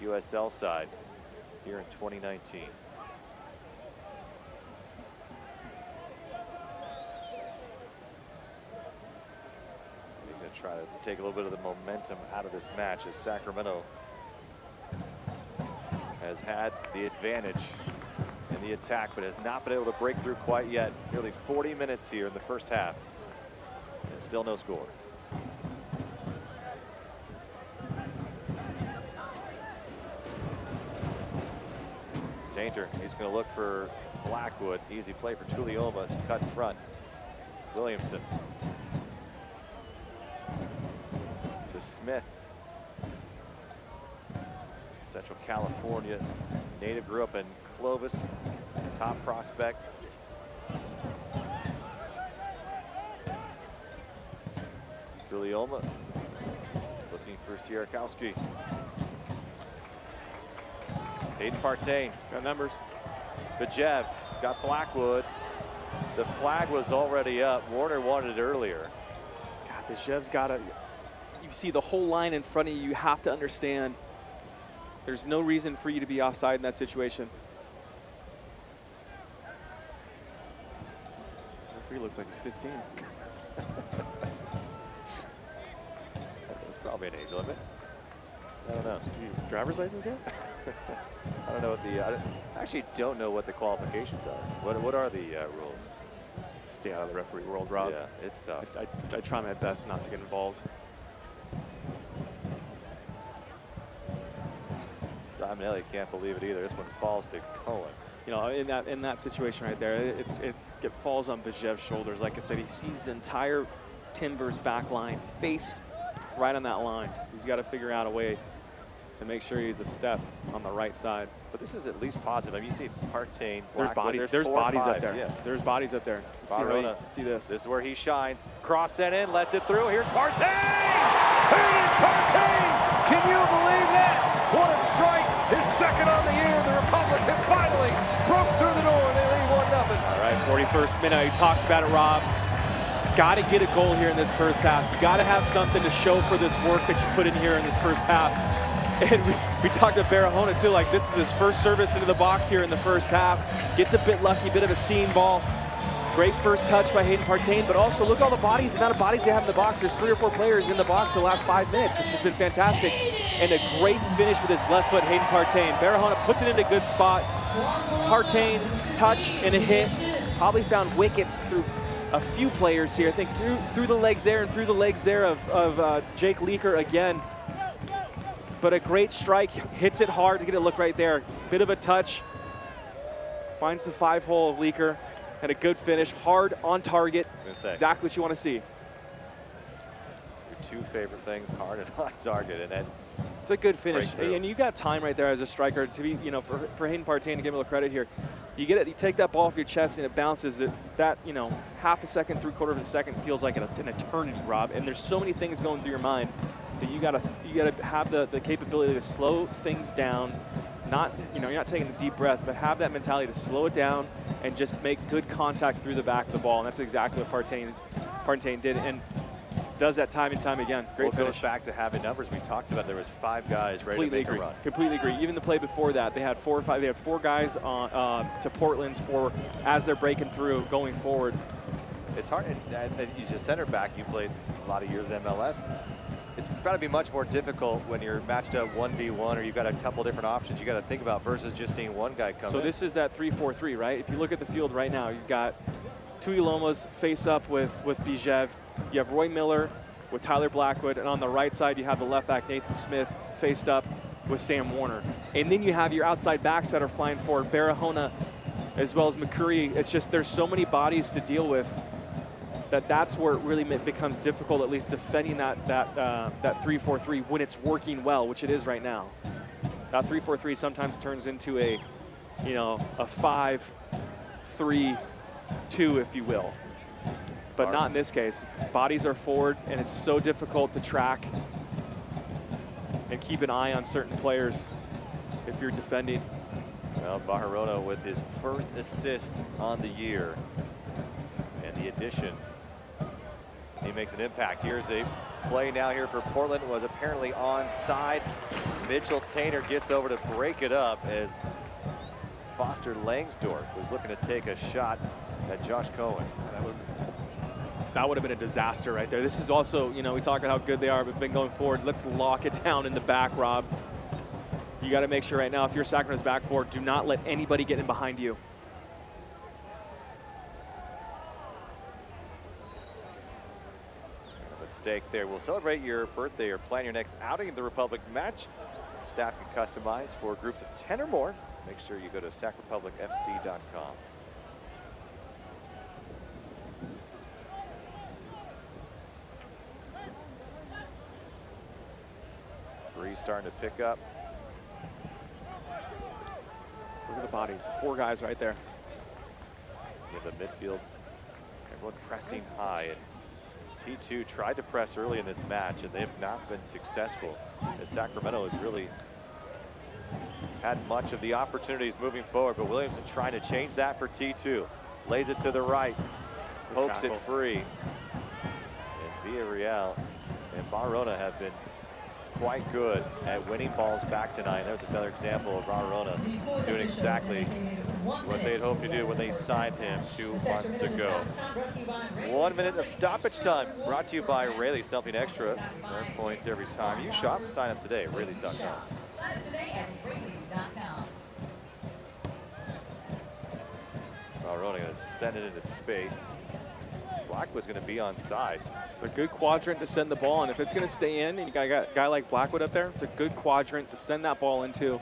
USL side here in 2019. He's going to try to take a little bit of the momentum out of this match as Sacramento has had the advantage in the attack, but has not been able to break through quite yet. Nearly 40 minutes here in the first half, and still no score. Tainter, he's going to look for Blackwood. Easy play for Tuioma to cut in front. Williamson to Smith. Central California native, grew up in Clovis, top prospect. Tuioma looking for Sierakowski. Hayden Partain. Got numbers. Bajev got Blackwood. The flag was already up. Warner wanted it earlier. God, Bajev's got to. You see the whole line in front of you. You have to understand there's no reason for you to be offside in that situation. The referee looks like he's 15. There's probably an age limit. I don't know. Is he driver's license yet? I don't know what the. I actually don't know what the qualifications are. What are the rules? Stay out of the referee world, Rob. Yeah, it's tough. I try my best not to get involved. Simon Elliott can't believe it either. This one falls to Cohen. You know, in that situation right there, it falls on Bajev's shoulders. Like I said, he sees the entire Timbers back line faced right on that line. He's got to figure out a way to make sure he's a step on the right side. But this is at least positive. I mean, you see Partain. There's bodies. There's bodies up there. Yes. There's bodies up there. Barona. See this. This is where he shines. Cross sent in, lets it through. Here's Partain! Hayden Partain! Can you believe that? What a strike! His second on the year. The Republican finally broke through the door. They lead 1-0. All right, 41st minute. You talked about it, Rob. Got to get a goal here in this first half. You got to have something to show for this work that you put in here in this first half. And we talked to Barahona too, like this is his first service into the box here in the first half. Gets a bit lucky, bit of a seam ball. Great first touch by Hayden Partain, but also look at all the bodies, the amount of bodies they have in the box. There's 3 or 4 players in the box the last 5 minutes, which has been fantastic. And a great finish with his left foot, Hayden Partain. Barahona puts it in a good spot. Partain, touch and a hit. Probably found wickets through a few players here. I think through the legs there and through the legs there of Jake Leaker again. But a great strike, hits it hard to get a look right there. Bit of a touch, finds the 5-hole of Leaker, and a good finish, hard on target. Exactly what you want to see. Your 2 favorite things, hard and on target, and then it's a good finish, and you got time right there as a striker to be, you know, for Hayden Partain to give him a little credit here. You get it, you take that ball off your chest and it bounces. That you know, half a second, 3/4 of a second feels like an eternity, Rob. And there's so many things going through your mind that you gotta have the capability to slow things down. Not, you know, you're not taking a deep breath, but have that mentality to slow it down and just make good contact through the back of the ball. And that's exactly what Partain did, and does that time and time again. Great finish. Goes back to having numbers. We talked about there was 5 guys ready to make a run. Completely agree. Even the play before that, they had 4 or 5. They had 4 guys on to Portland's 4 as they're breaking through, going forward. It's hard. And he's a center back. You played a lot of years in MLS. It's got to be much more difficult when you're matched up 1v1 or you've got a couple different options you got to think about versus just seeing one guy come in. So this is that 3-4-3, right? If you look at the field right now, you've got Tui Lomas face up with Bijev. You have Roy Miller with Tyler Blackwood, and on the right side you have the left back Nathan Smith faced up with Sam Warner. And then you have your outside backs that are flying forward, Barahona as well as McCurry. It's just there's so many bodies to deal with that's where it really becomes difficult, at least defending that 3-4-3 when it's working well, which it is right now. That 3-4-3 sometimes turns into a 5-3-2, if you will. But not in this case. Bodies are forward, and it's so difficult to track and keep an eye on certain players if you're defending. Well, Barahona with his first assist on the year. And the addition, he makes an impact. Here's a play now here for Portland. Was apparently onside. Mitchell Tainer gets over to break it up as Foster Langsdorff was looking to take a shot at Josh Cohen. That would have been a disaster right there. This is also, we talk about how good they are, but been going forward. Let's lock it down in the back, Rob. You got to make sure right now, if you're Sacramento's back four, do not let anybody get in behind you. Mistake there. We'll celebrate your birthday or plan your next outing in the Republic match. Staff can customize for groups of 10 or more. Make sure you go to sacrepublicfc.com. Breeze starting to pick up. Look at the bodies. 4 guys right there. In the midfield, everyone pressing high. And T2 tried to press early in this match, and they have not been successful, as Sacramento has really had much of the opportunities moving forward, but Williamson trying to change that for T2. Lays it to the right, pokes it free. And Villarreal and Barona have been quite good at winning balls back tonight. There's another example of Barona doing exactly what they'd hoped to do when they signed him 2 months ago. 1 minute of stoppage time, brought to you by Rayleigh's Something Extra. More points every time you shop. Sign up today at Rayleigh's.com. Sign up today at Rayleigh's.com. Barona going to send it into space. Blackwood's going to be on side. It's a good quadrant to send the ball, and if it's going to stay in, and you got a guy like Blackwood up there, it's a good quadrant to send that ball into.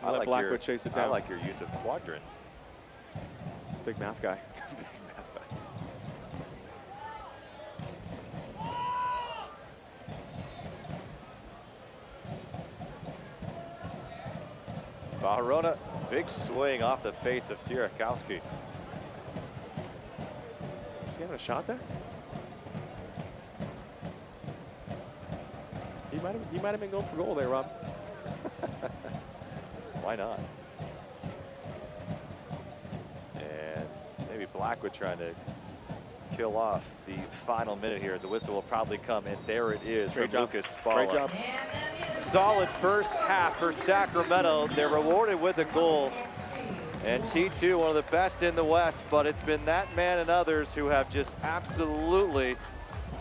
I Let like Blackwood chase it down. I like your use of quadrant. Big math guy. Barona, big swing off the face of Sierakowski. Is he having a shot there? He might have been going for goal there, Rob. Why not? And maybe Blackwood trying to kill off the final minute here as the whistle will probably come, and there it is from Lucas Spalla. Great job. Solid first half for Sacramento. They're rewarded with a goal. And T2, one of the best in the West, but it's been that man and others who have just absolutely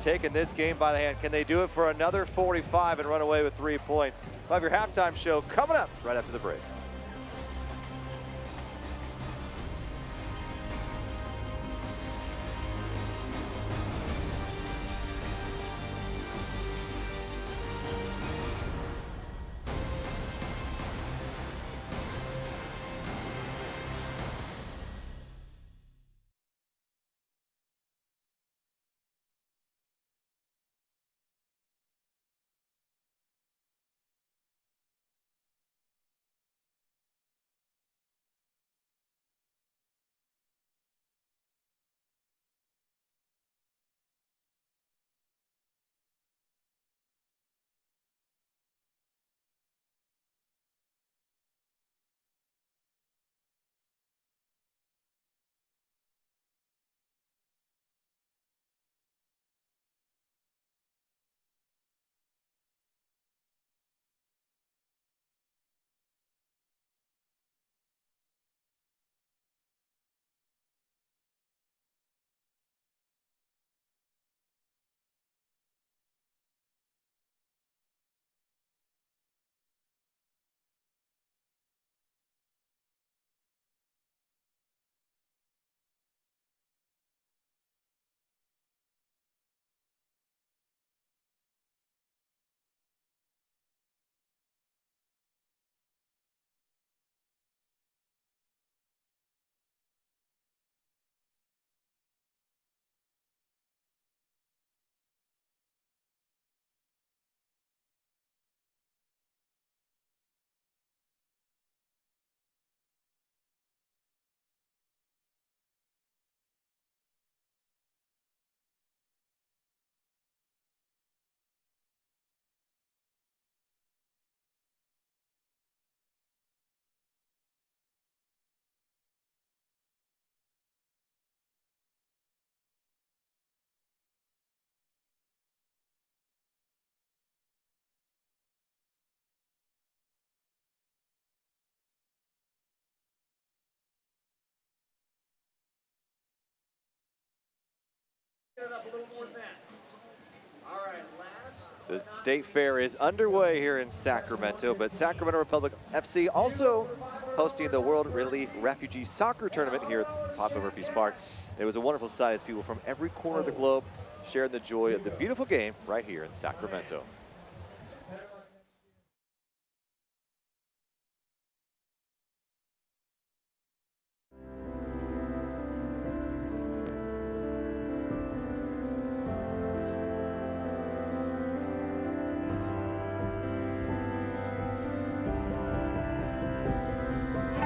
taken this game by the hand. Can they do it for another 45 and run away with 3 points? We'll have your halftime show coming up right after the break. The State Fair is underway here in Sacramento, but Sacramento Republic FC also hosting the World Relief Refugee Soccer Tournament here at Papa Murphy's Park. It was a wonderful sight as people from every corner of the globe shared the joy of the beautiful game right here in Sacramento.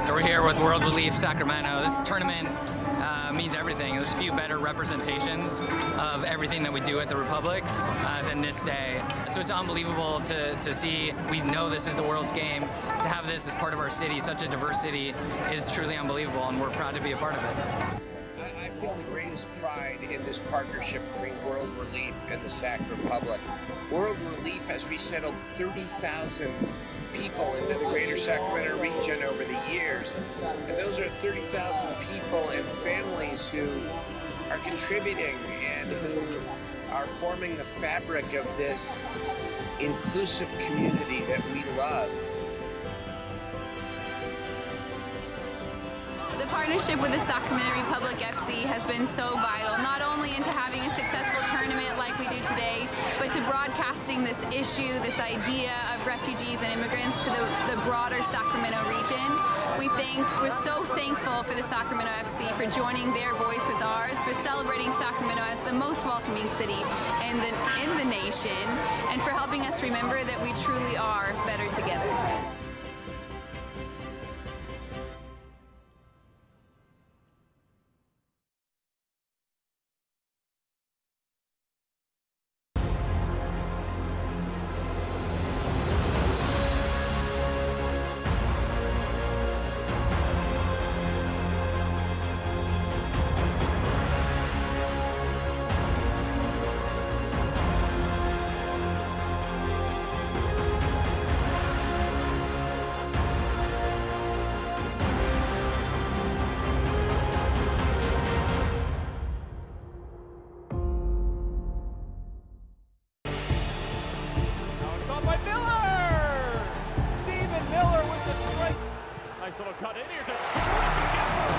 So we're here with World Relief Sacramento. This tournament means everything. There's few better representations of everything that we do at the Republic than this day. So it's unbelievable to see. We know this is the world's game. To have this as part of our city, such a diverse city, is truly unbelievable, and we're proud to be a part of it. I feel the greatest pride in this partnership between World Relief and the Sac Republic. World Relief has resettled 30,000 people into the greater Sacramento region over the years. And those are 30,000 people and families who are contributing and who are forming the fabric of this inclusive community that we love. The partnership with the Sacramento Republic FC has been so vital, not only into having a successful tournament like we do today, but to broadcasting this issue, this idea of refugees and immigrants to the broader Sacramento region. We're so thankful for the Sacramento FC for joining their voice with ours, for celebrating Sacramento as the most welcoming city in the nation, and for helping us remember that we truly are better together. Nice little cut in. Here's a terrific effort.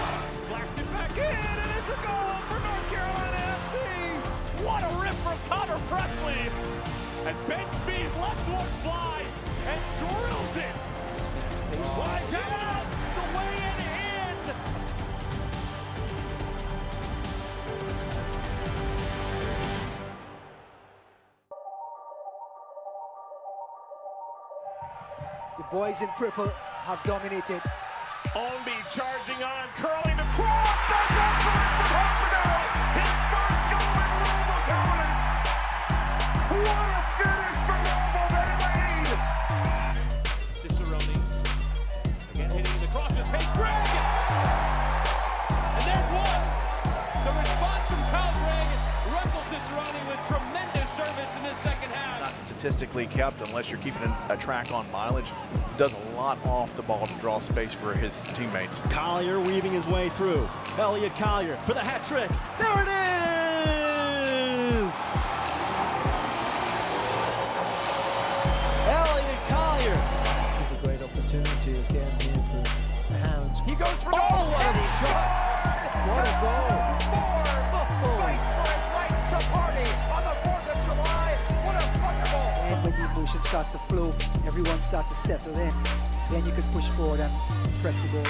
Blasted back in, and it's a goal for North Carolina FC. What a rip from Connor Presley. As Ben Spees lets one fly and drills it. Slides out, the way in. The boys in purple have dominated. Ownby charging on, curling the cross. That's excellent for Pompano. His first goal in Louisville Collins. What a finish for Louisville. They lead. Cicerone again hitting the cross with Pace Greg. And there's one. The response from Kyle Greg. Russell Cicerone with tremendous service in the second half. Not statistically kept unless you're keeping a track on mileage. Does a lot off the ball to draw space for his teammates. Collier weaving his way through. Elliot Collier for the hat trick. There it is! Elliot Collier. It's a great opportunity again here for the Hounds. He goes for goal. What a shot! What a goal! Fight for his right to party on the 4th of July. What a fucking goal! And when the emotion starts to flow, everyone starts to settle in. Then you can push forward and press the goal.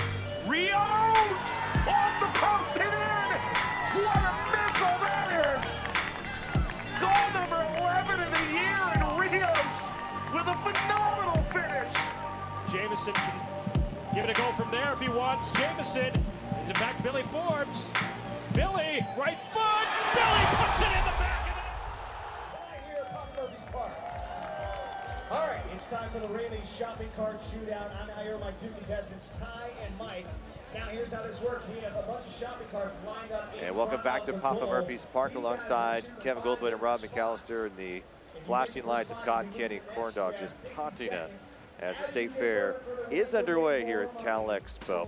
Rios off the post and in. What a missile that is! Goal number 11 of the year in Rios with a phenomenal finish. Jamison can give it a go from there if he wants. Jamison is it back to Billy Forbes. Billy, right foot. Billy puts it in the back of the net. Tonight here at Pop Murphy's Park. All right, it's time for the Rayleigh's Shopping Cart Shootout. I'm now here with my two contestants, Ty and Mike. Now here's how this works. We have a bunch of shopping carts lined up. And welcome back to Papa Murphy's Park alongside Kevin Goldthwait and Rob McAllister, and the flashing lights of Cotton Candy and Corn Dog just taunting us as the State Fair is underway here at Cal Expo.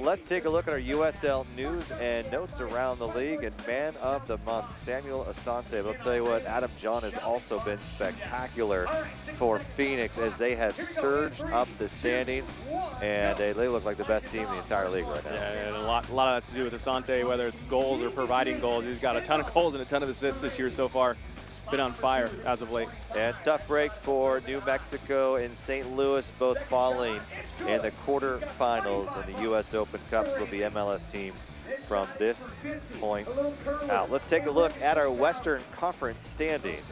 Let's take a look at our USL news and notes around the league. And man of the month, Samuel Asante. I'll tell you what, Adam John has also been spectacular for Phoenix as they have surged up the standings, and they look like the best team in the entire league right now. Yeah, and a lot of that's to do with Asante, whether it's goals or providing goals. He's got a ton of goals and a ton of assists this year so far. Been on fire as of late. And tough break for New Mexico and St. Louis, both falling in the quarterfinals in the U.S. Open Cup. So the MLS teams from this point out. Let's take a look at our Western Conference standings.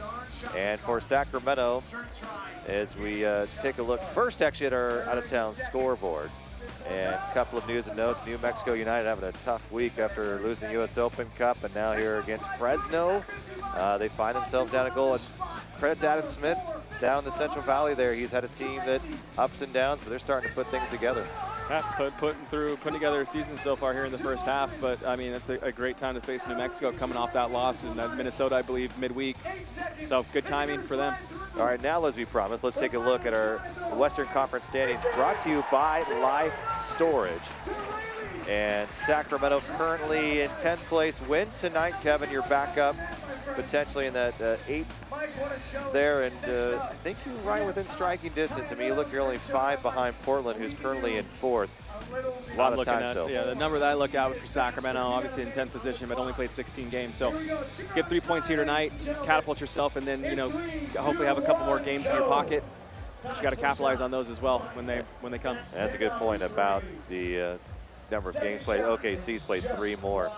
And for Sacramento, as we take a look first actually at our out-of-town scoreboard, And a couple of news and notes. New Mexico United having a tough week after losing the U.S. Open Cup, and now here against Fresno. They find themselves down a goal. And credit to Adam Smith down in the Central Valley there. He's had a team that ups and downs, but they're starting to put things together. Yeah, putting together a season so far here in the first half. But I mean, it's a great time to face New Mexico coming off that loss in Minnesota, I believe, midweek. So good timing for them. All right, now as we promised, let's take a look at our Western Conference standings brought to you by Life Storage. And Sacramento currently in 10th place. Win tonight, Kevin. You're back up potentially in that 8th there, and I think you're right within striking distance. I mean, you look, you're only 5 behind Portland, who's currently in 4th. A lot of time still. Yeah, the number that I look at for Sacramento, obviously in 10th position, but only played 16 games. So get 3 points here tonight, catapult yourself, and then, you know, hopefully have a couple more games in your pocket. But you got to capitalize on those as well when they come. That's a good point about the number of games played. OKC's played 3 more.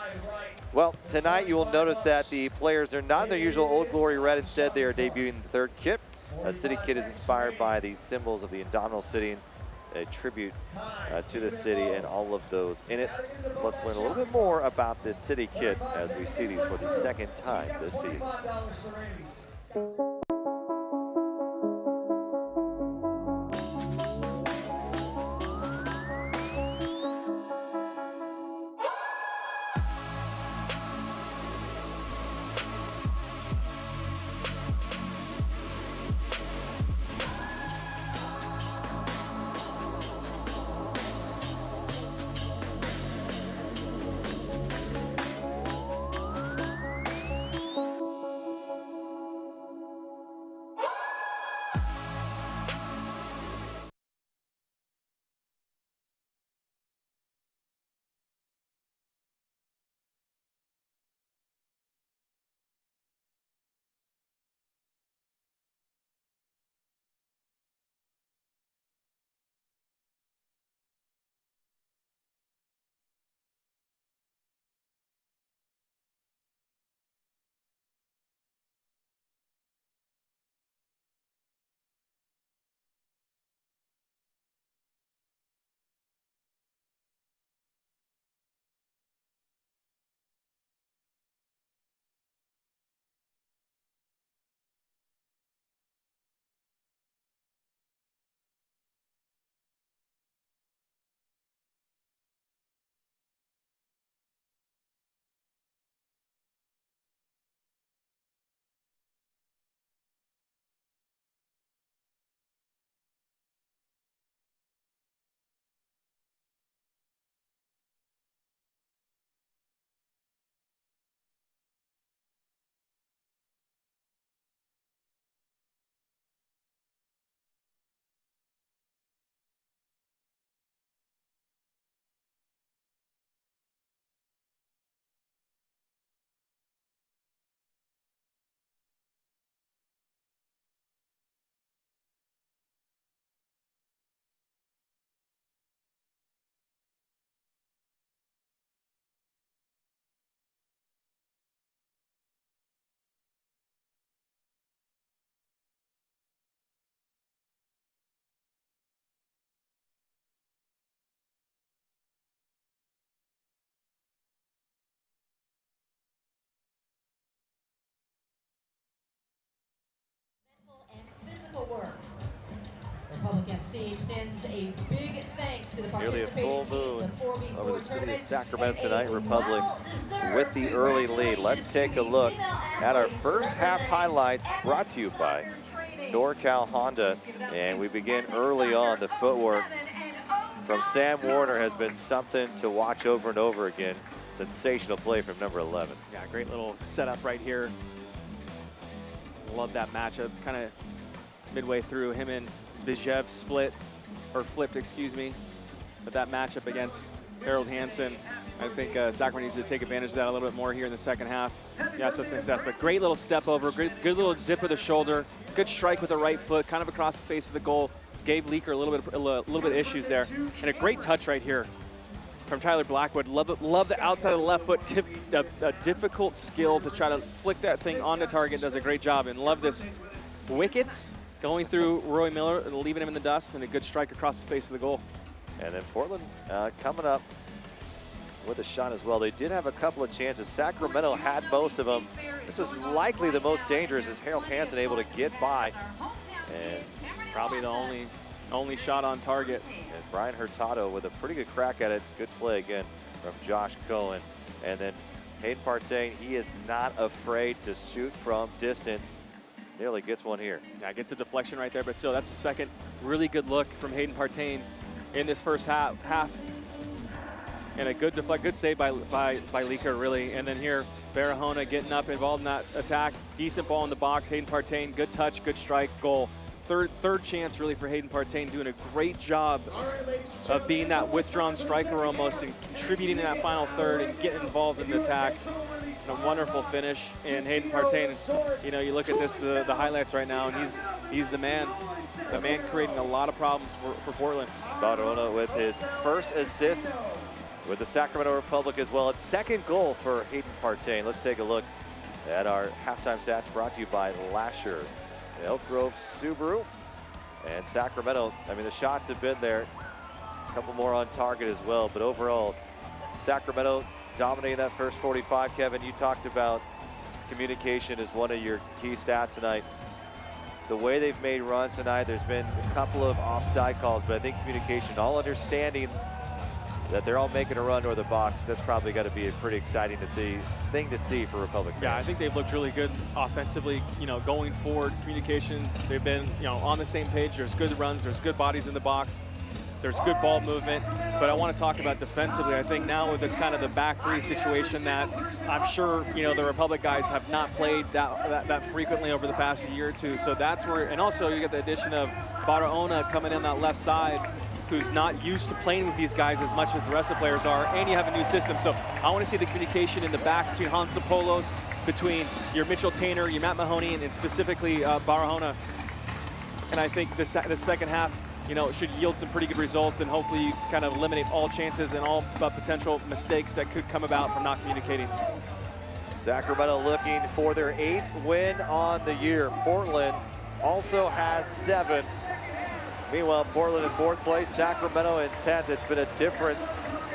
Well, tonight you will notice that the players are not in their usual Old Glory red. Instead, they are debuting the 3rd kit. A city kit is inspired by the symbols of the Indomitable City, a tribute to the city and all of those in it. Let's learn a little bit more about this city kit as we see these for the 2nd time this season. Republic FC extends a big thanks to the Nearly a full moon over the city of Sacramento tonight, Republic with the the early lead. Let's take a look at our first half highlights brought to you by NorCal Honda. And we begin early on. The footwork from Sam Warner has been something to watch over and over again. Sensational play from number 11. Yeah, great little setup right here. Love that matchup. Kind of midway through, him and Bijev flipped, excuse me. But that matchup against Harold Hansen, I think Sacramento needs to take advantage of that a little bit more here in the second half. Yeah, so success, but great little step over, good little dip of the shoulder, good strike with the right foot, kind of across the face of the goal. Gave Leaker a little bit of issues there, and a great touch right here from Tyler Blackwood. Love the outside of the left foot, a difficult skill to try to flick that thing on the target. Does a great job, and love this wickets going through Roy Miller and leaving him in the dust, and a good strike across the face of the goal. And then Portland coming up with a shot as well. They did have a couple of chances. Sacramento had most of them. This was likely the most dangerous as Harold Hansen able to get by. And probably the only shot on target. And Brian Hurtado with a pretty good crack at it. Good play again from Josh Cohen. And then Hayden Partain, he is not afraid to shoot from distance. Nearly gets one here. Yeah, gets a deflection right there, but still, that's a second really good look from Hayden Partain in this first half. And a good good save by Leaker, really. And then here, Barahona getting up, involved in that attack. Decent ball in the box. Hayden Partain, good touch, good strike, goal. Third chance, really, for Hayden Partain, doing a great job of being that withdrawn striker almost and contributing in that final third and getting involved in the attack. And a wonderful finish. And Hayden Partain, you know, you look at this, the highlights right now, and he's the man creating a lot of problems for Portland. Barahona with his first assist with the Sacramento Republic as well. It's second goal for Hayden Partain. Let's take a look at our halftime stats brought to you by Lasher, Elk Grove Subaru, and Sacramento. I mean, the shots have been there. A couple more on target as well, but overall, Sacramento dominating that first 45. Kevin, you talked about communication as one of your key stats tonight. The way they've made runs tonight, there's been a couple of offside calls, but I think communication, all understanding that they're all making a run toward the box, that's probably got to be a pretty exciting thing to see for Republic. Yeah, I think they've looked really good offensively, you know, going forward, communication. They've been, you know, on the same page. There's good runs, there's good bodies in the box, there's good ball movement. But I want to talk about defensively. I think now with this kind of the back three situation that I'm sure, you know, the Republic guys have not played that frequently over the past year or two. So that's where, and also you get the addition of Barahona coming in that left side, who's not used to playing with these guys as much as the rest of the players are, and you have a new system. So I want to see the communication in the back between Hans Sapolos, between your Mitchell Tainer, your Matt Mahoney, and specifically Barahona. And I think the second half, you know, should yield some pretty good results, and hopefully you kind of eliminate all chances and all potential mistakes that could come about from not communicating. Sacramento looking for their 8th win on the year. Portland also has 7. Meanwhile, Portland in 4th place, Sacramento in 10th. It's been a difference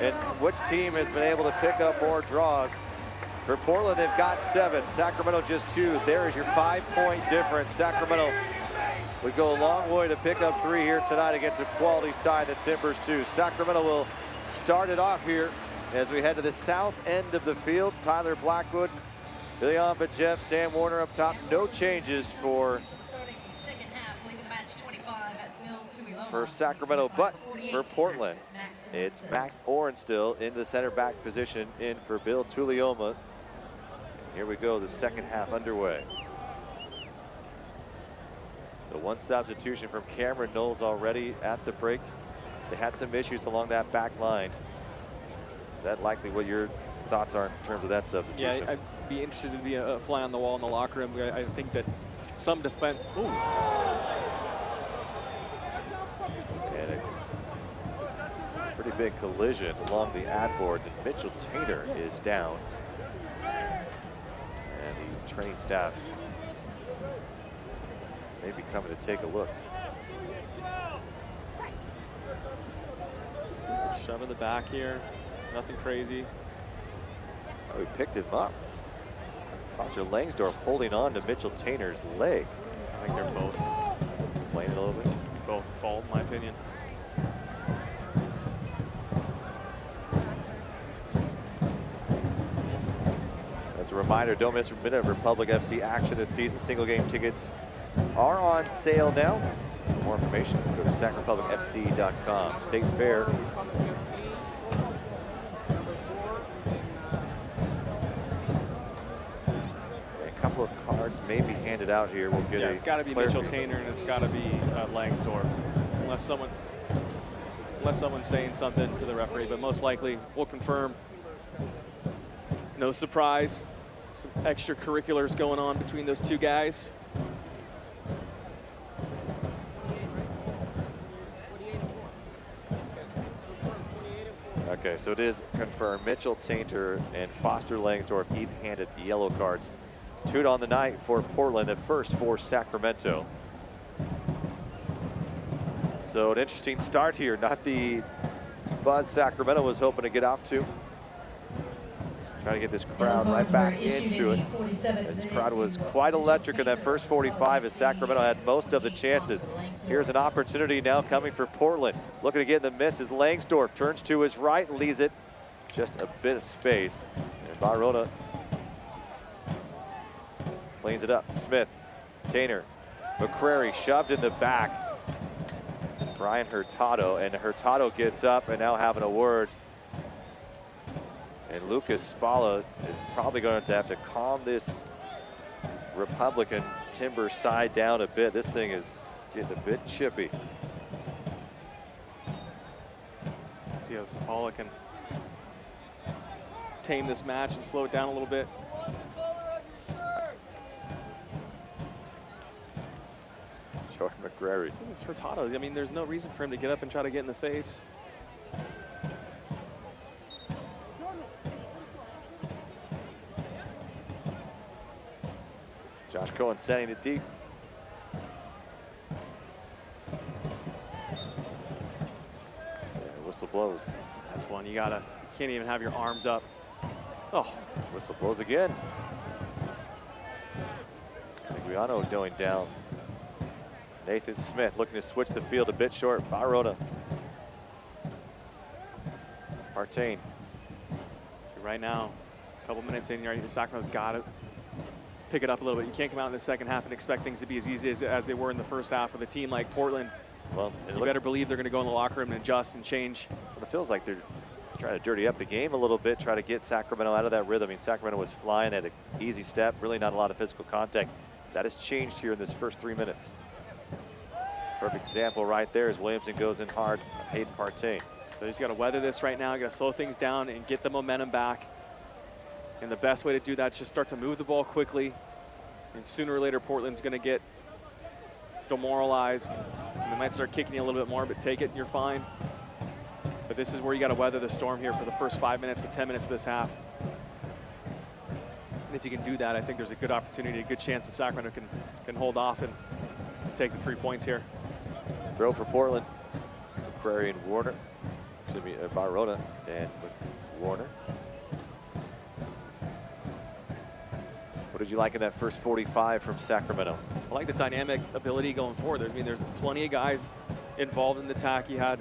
in which team has been able to pick up more draws. For Portland, they've got 7. Sacramento just 2. There is your 5-point difference. Sacramento would go a long way to pick up 3 here tonight against a quality side, the Timbers too. Sacramento will start it off here as we head to the south end of the field. Tyler Blackwood, Billion Bajev, Sam Warner up top. No changes for Sacramento, but for Portland, it's Mac Orrin still in the center back position in for Bill Tulioma. Here we go, the second half underway. So one substitution from Cameron Knowles already at the break. They had some issues along that back line. Is that likely what your thoughts are in terms of that substitution? Yeah, I'd be interested to be a fly on the wall in the locker room. I think that some defense. Ooh. Pretty big collision along the ad boards, and Mitchell Tainer is down. And the training staff may be coming to take a look. Shove in the back here, nothing crazy. Oh, he picked him up. Foster Langsdorff holding on to Mitchell Tainer's leg. I think they're both playing a little bit. Both at fault, in my opinion. As a reminder, don't miss a minute of Republic FC action this season. Single game tickets are on sale now. For more information, go to sacrepublicfc.com. State Fair. A couple of cards may be handed out here. We'll get it's got to be Mitchell Tainer, and it's got to be Langsdorff, unless someone's saying something to the referee. But most likely, we'll confirm. No surprise. Some extracurriculars going on between those two guys. Okay, so it is confirmed. Mitchell Tainer and Foster Langsdorff each handed yellow cards. 2 on the night for Portland, the first for Sacramento. So an interesting start here. Not the buzz Sacramento was hoping to get off to. Trying to get this crowd right back into it. This crowd was quite electric in that first 45 as Sacramento had most of the chances. Here's an opportunity now coming for Portland. Looking to get in the miss as Langsdorff turns to his right, leaves it just a bit of space. And Barona cleans it up. Smith, Tainer, McCrary shoved in the back. Brian Hurtado, and Hurtado gets up and now having a word. And Lucas Spalla is probably going to have to calm this Republican Timber side down a bit. This thing is getting a bit chippy. See how Spalla can tame this match and slow it down a little bit. Jordan McCrary. It's Hurtado. I mean, there's no reason for him to get up and try to get in the face. Josh Cohen sending it deep. Yeah, whistle blows. That's one you can't even have your arms up. Oh, whistle blows again. Guiano going down. Nathan Smith looking to switch the field a bit short. Barona. Partain. So right now, a couple minutes in here, Sacramento's got it. Pick it up a little bit. You can't come out in the second half and expect things to be as easy as they were in the first half with a team like Portland. Well, you better believe they're going to go in the locker room and adjust and change. But it feels like they're trying to dirty up the game a little bit, try to get Sacramento out of that rhythm. I mean, Sacramento was flying at an easy step, really not a lot of physical contact. That has changed here in this first 3 minutes. Perfect example right there as Williamson goes in hard on Hayden Partain. So he's got to weather this right now. Got to slow things down and get the momentum back. And the best way to do that is just start to move the ball quickly. And sooner or later, Portland's going to get demoralized. And they might start kicking you a little bit more, but take it and you're fine. But this is where you got to weather the storm here for the first 5 minutes to 10 minutes of this half. And if you can do that, I think there's a good opportunity, a good chance that Sacramento can hold off and take the 3 points here. Throw for Portland. McCrary and Warner. Excuse me, Barona and Warner. What did you like in that first 45 from Sacramento? I like the dynamic ability going forward. I mean, there's plenty of guys involved in the attack. You had,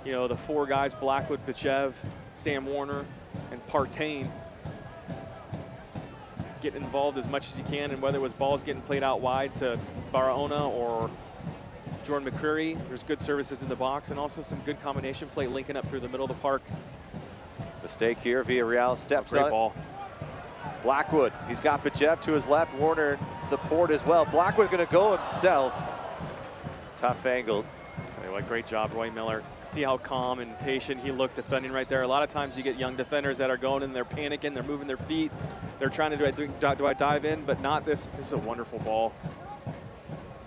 you know, the 4 guys, Blackwood, Bichev, Sam Warner, and Partain, get involved as much as you can, and whether it was balls getting played out wide to Barahona or Jordan McCreary, there's good services in the box and also some good combination play linking up through the middle of the park. Mistake here, Villarreal steps Great on ball. Blackwood, he's got Bichev to his left, Warner support as well. Blackwood's gonna go himself. Tough angle. Tell you what, great job, Roy Miller. See how calm and patient he looked defending right there. A lot of times you get young defenders that are going and they're panicking, they're moving their feet, they're trying to do I dive in, but not this. This is a wonderful ball.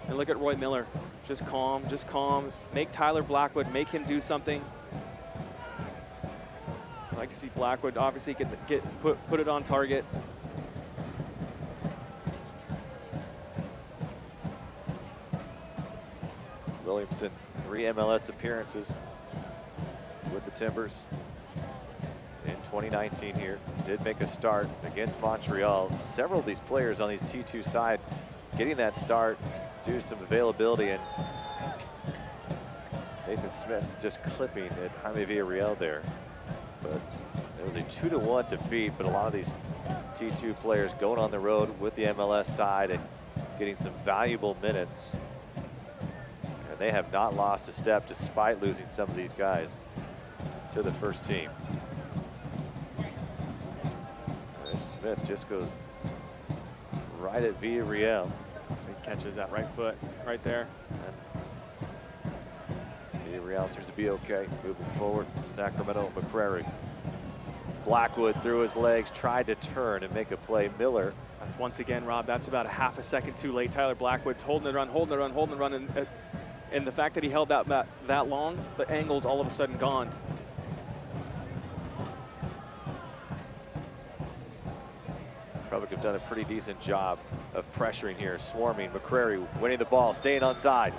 And look at Roy Miller, just calm, just calm. Make Tyler Blackwood, make him do something. I like to see Blackwood obviously put it on target. Williamson, 3 MLS appearances with the Timbers in 2019 here. Did make a start against Montreal. Several of these players on these T2 side getting that start due to some availability, and Nathan Smith just clipping at Jaime Villarreal there. But it was a 2-1 defeat, but a lot of these T2 players going on the road with the MLS side and getting some valuable minutes. And they have not lost a step despite losing some of these guys to the first team. And Smith just goes right at Villarreal. So he catches that right foot right there. Villarreal seems to be okay. Moving forward, Sacramento, McCrary. Blackwood through his legs, tried to turn and make a play. Miller. That's once again, Rob, that's about a half a second too late. Tyler Blackwood's holding the run, holding the run, holding the run. And the fact that he held that long, the angle's all of a sudden gone. Probably have done a pretty decent job of pressuring here, swarming. McCrary winning the ball, staying on side.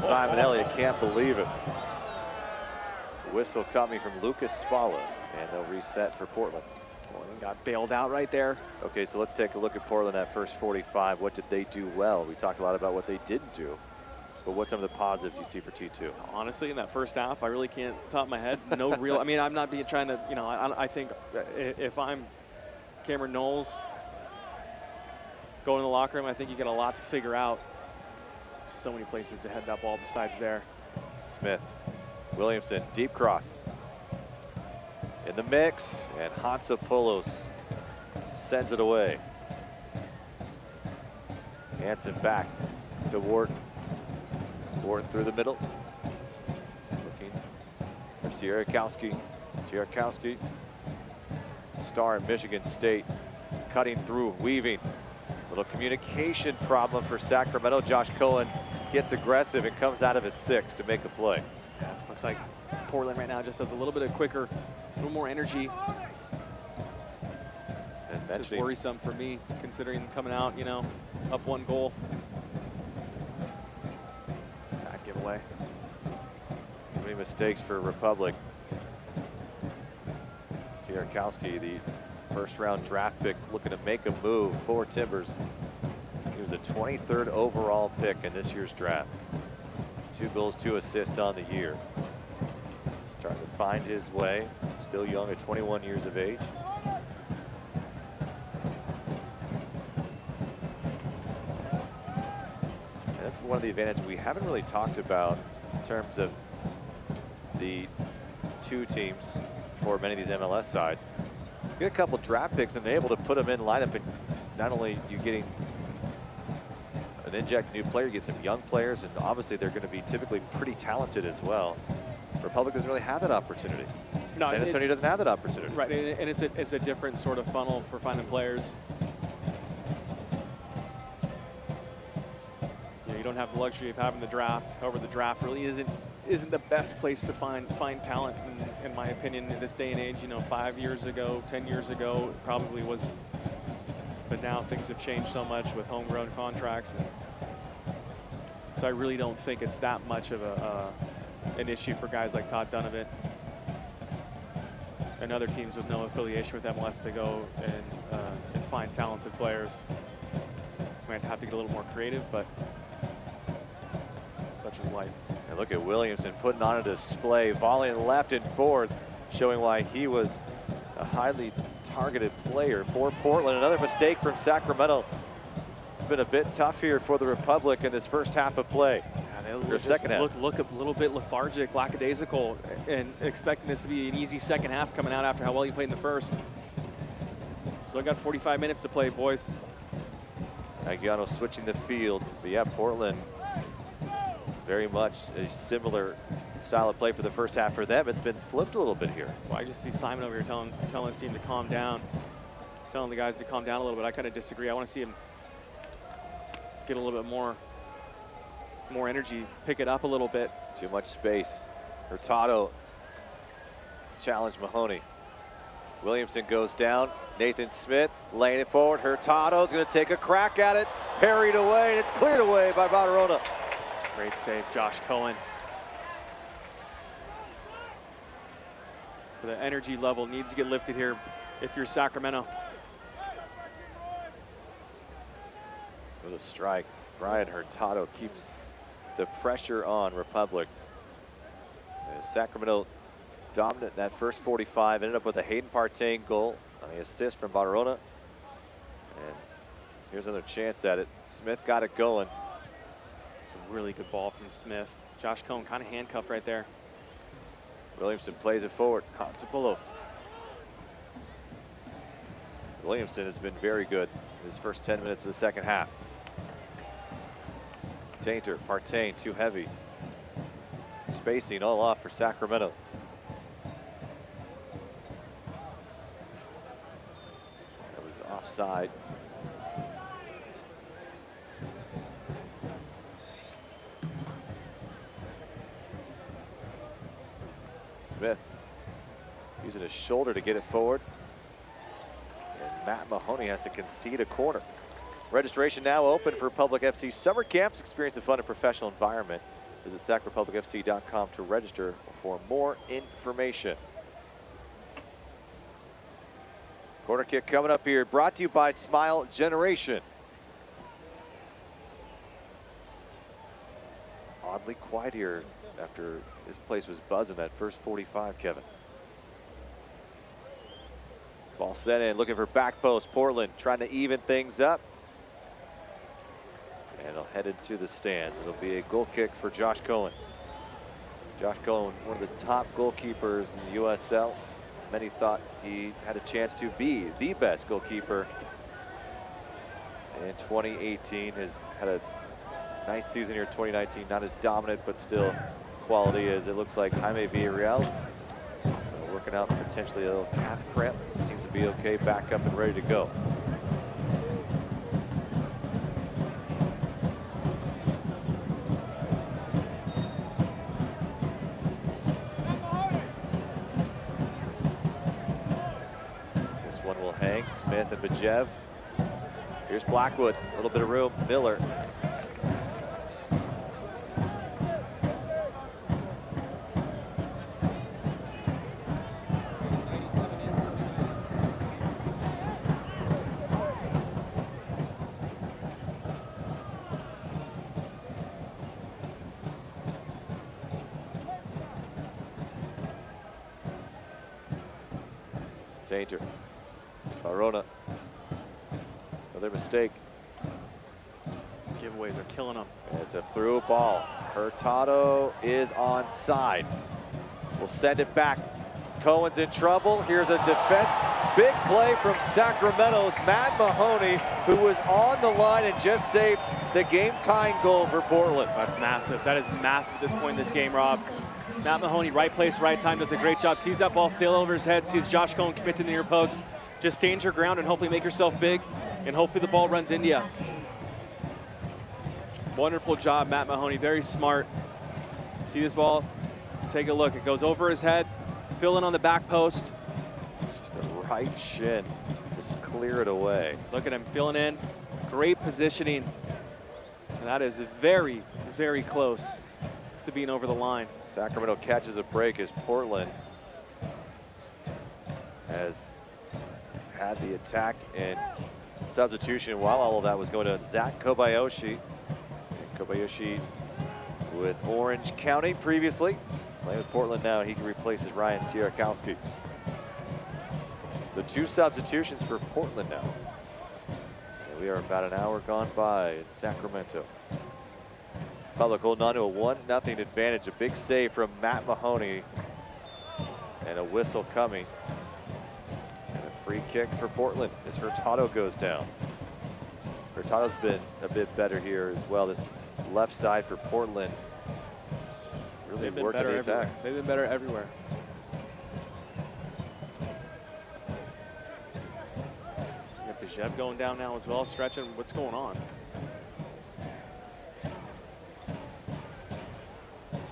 Simon Elliott can't believe it. Whistle coming from Lucas Spalla, and they'll reset for Portland. Portland got bailed out right there. Okay, so let's take a look at Portland that first 45. What did they do well? We talked a lot about what they didn't do, but what's some of the positives you see for T2? Honestly, in that first half, I really can't top my head. No real, I mean, I'm not trying to, you know, I think if I'm Cameron Knowles going in the locker room, I think you got a lot to figure out. So many places to head that ball besides there. Smith, Williamson, deep cross. In the mix, and Hansopoulos sends it away. Hansen back to Wharton. Wharton through the middle. Looking for Sierakowski. Sierakowski, star in Michigan State, cutting through, weaving. Little communication problem for Sacramento. Josh Cohen gets aggressive and comes out of his 6 to make the play. Yeah, looks like Portland right now just has a little bit of quicker, a little more energy. And just worrisome for me, considering coming out, you know, up 1 goal. Just a bad giveaway. Too many mistakes for Republic. Sierakowski, the first-round draft pick, looking to make a move for Timbers. He was a 23rd overall pick in this year's draft. 2 goals, 2 assists on the year. Trying to find his way. Still young at 21 years of age. And that's one of the advantages we haven't really talked about in terms of the 2 teams for many of these MLS sides. You get a couple draft picks and they're able to put them in lineup, and not only you getting an inject new player, you get some young players, and obviously they're going to be typically pretty talented as well. Republic doesn't really have that opportunity. No, San Antonio doesn't have that opportunity. Right, and it's a different sort of funnel for finding players. You don't have the luxury of having the draft. However, the draft really isn't the best place to find talent, in my opinion, in this day and age. You know, 5 years ago, 10 years ago, it probably was. But now things have changed so much with homegrown contracts. So I really don't think it's that much of an issue for guys like Todd Donovan and other teams with no affiliation with MLS to go and find talented players. Might have to get a little more creative, but such is life. And look at Williamson putting on a display, volleying left and forward, showing why he was a highly targeted player for Portland. Another mistake from Sacramento. It's been a bit tough here for the Republic in this first half of play. Or second half. Look a little bit lethargic, lackadaisical, and expecting this to be an easy second half coming out after how well you played in the first. Still got 45 minutes to play, boys. Aguiano switching the field. But yeah, Portland, very much a similar style of play for the first half for them. It's been flipped a little bit here. Well, I just see Simon over here telling his team to calm down, telling the guys to calm down a little bit. I kind of disagree. I want to see him get a little bit more energy, pick it up a little bit. Too much space. Hurtado challenge Mahoney. Williamson goes down. Nathan Smith laying it forward. Hurtado's going to take a crack at it. Parried away, and it's cleared away by Badarona. Great save, Josh Cohen. The energy level needs to get lifted here if you're Sacramento. With a strike, Brian Hurtado keeps the pressure on Republic. And Sacramento dominant in that first 45, ended up with a Hayden Partain goal on the assist from Badarona. And here's another chance at it. Smith got it going. It's a really good ball from Smith. Josh Cohen kind of handcuffed right there. Williamson plays it forward. Hansopoulos. Williamson has been very good in his first 10 minutes of the second half. Tainter, Partain, too heavy. Spacing all off for Sacramento. That was offside. Smith using his shoulder to get it forward. And Matt Mahoney has to concede a corner. Registration now open for Republic FC Summer Camps. Experience a fun and professional environment Visit SacRepublicFC.com to register for more information. Corner kick coming up here, brought to you by Smile Generation. It's oddly quiet here after this place was buzzing that first 45, Kevin. Ball sent in, looking for back post. Portland trying to even things up. And it'll head into the stands. It'll be a goal kick for Josh Cohen. Josh Cohen, one of the top goalkeepers in the USL. Many thought he had a chance to be the best goalkeeper in 2018. Has had a nice season here in 2019. Not as dominant, but still quality as it looks like Jaime Villarreal. Working out potentially a little calf cramp. Seems to be okay, back up and ready to go. This one will hang. Smith and Bajev. Here's Blackwood, a little bit of room. Miller. Danger. Barona. Another mistake. Giveaways are killing them. It's a through ball. Hurtado is onside. We'll send it back. Cohen's in trouble. Here's a defense. Big play from Sacramento's Matt Mahoney, who was on the line and just saved the game-tying goal for Portland. That's massive. That is massive at this point in this game, Rob. Matt Mahoney, right place, right time, does a great job. Sees that ball sail over his head, sees Josh Cohen commit to the near post. Just stand your ground and hopefully make yourself big, and hopefully the ball runs into you. Wonderful job, Matt Mahoney, very smart. See this ball? Take a look. It goes over his head, fill in on the back post. Just a right shin, just clear it away. Look at him filling in. Great positioning. And that is very, very close to being over the line. Sacramento catches a break as Portland has had the attack and substitution while all of that was going on. Zach Kobayashi. Kobayashi with Orange County previously. Playing with Portland now, he replaces Ryan Sierakowski. So 2 substitutions for Portland now. And we are about an hour gone by in Sacramento. Public holding on to a 1-0 advantage. A big save from Matt Mahoney. And a whistle coming. And a free kick for Portland as Hurtado goes down. Hurtado's been a bit better here as well. This left side for Portland. Really working the attack. They've been better everywhere. You got Bajev going down now as well, stretching. What's going on? I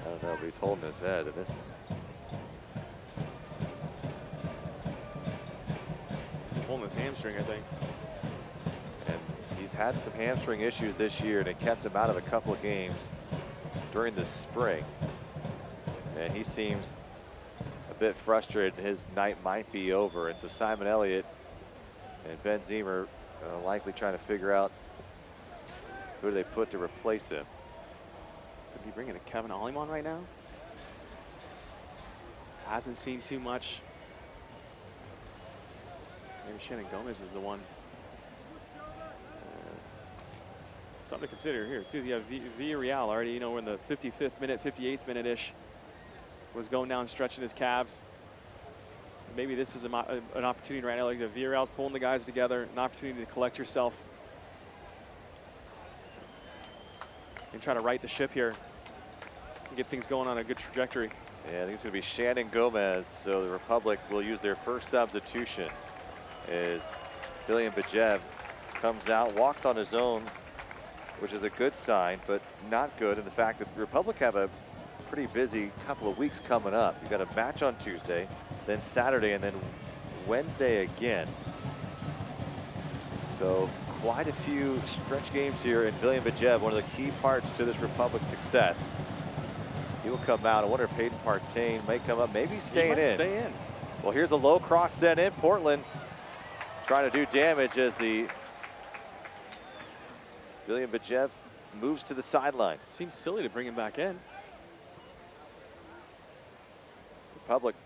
don't know, but he's holding his head, and this. He's holding his hamstring, I think. And he's had some hamstring issues this year, and it kept him out of a couple of games during the spring. And he seems a bit frustrated. His night might be over, and so Simon Elliott and Ben Zemer likely trying to figure out who do they put to replace him. Could be bringing a Kevin Ollimon right now. Hasn't seen too much. Maybe Shannon Gomez is the one. Something to consider here too. You have Villarreal already, you know, we're in the 55th minute, 58th minute-ish. Was going down, stretching his calves. Maybe this is an opportunity right now. Like Villarreal's pulling the guys together, an opportunity to collect yourself and try to right the ship here and get things going on a good trajectory. Yeah, I think it's going to be Shannon Gomez. So the Republic will use their first substitution as Billion Bajev comes out, walks on his own, which is a good sign, but not good in the fact that the Republic have a pretty busy couple of weeks coming up. You've got a match on Tuesday, then Saturday, and then Wednesday again. So quite a few stretch games here in Billion Bajev, one of the key parts to this Republic success. He will come out. I wonder if Hayden Partain may come up, maybe staying in. Stay in. Well, here's a low cross sent in. Portland trying to do damage as the William Bajev moves to the sideline. Seems silly to bring him back in. Republic.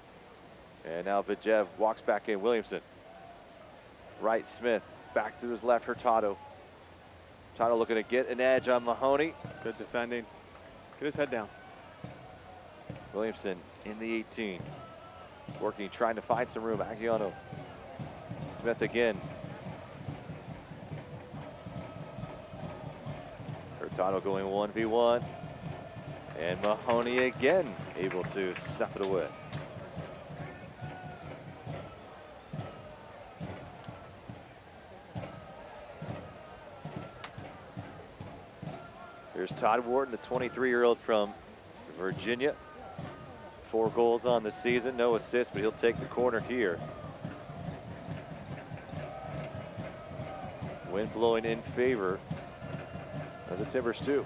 And now Bajev walks back in. Williamson. Right, Smith. Back to his left, Hurtado. Hurtado looking to get an edge on Mahoney. Good defending. Get his head down. Williamson in the 18. Working, trying to find some room. Aguiano. Smith again. Hurtado going 1v1. And Mahoney again able to stuff it away. Here's Todd Wharton, the 23-year-old from Virginia. 4 goals on the season, no assists, but he'll take the corner here. Wind blowing in favor of the Timbers too.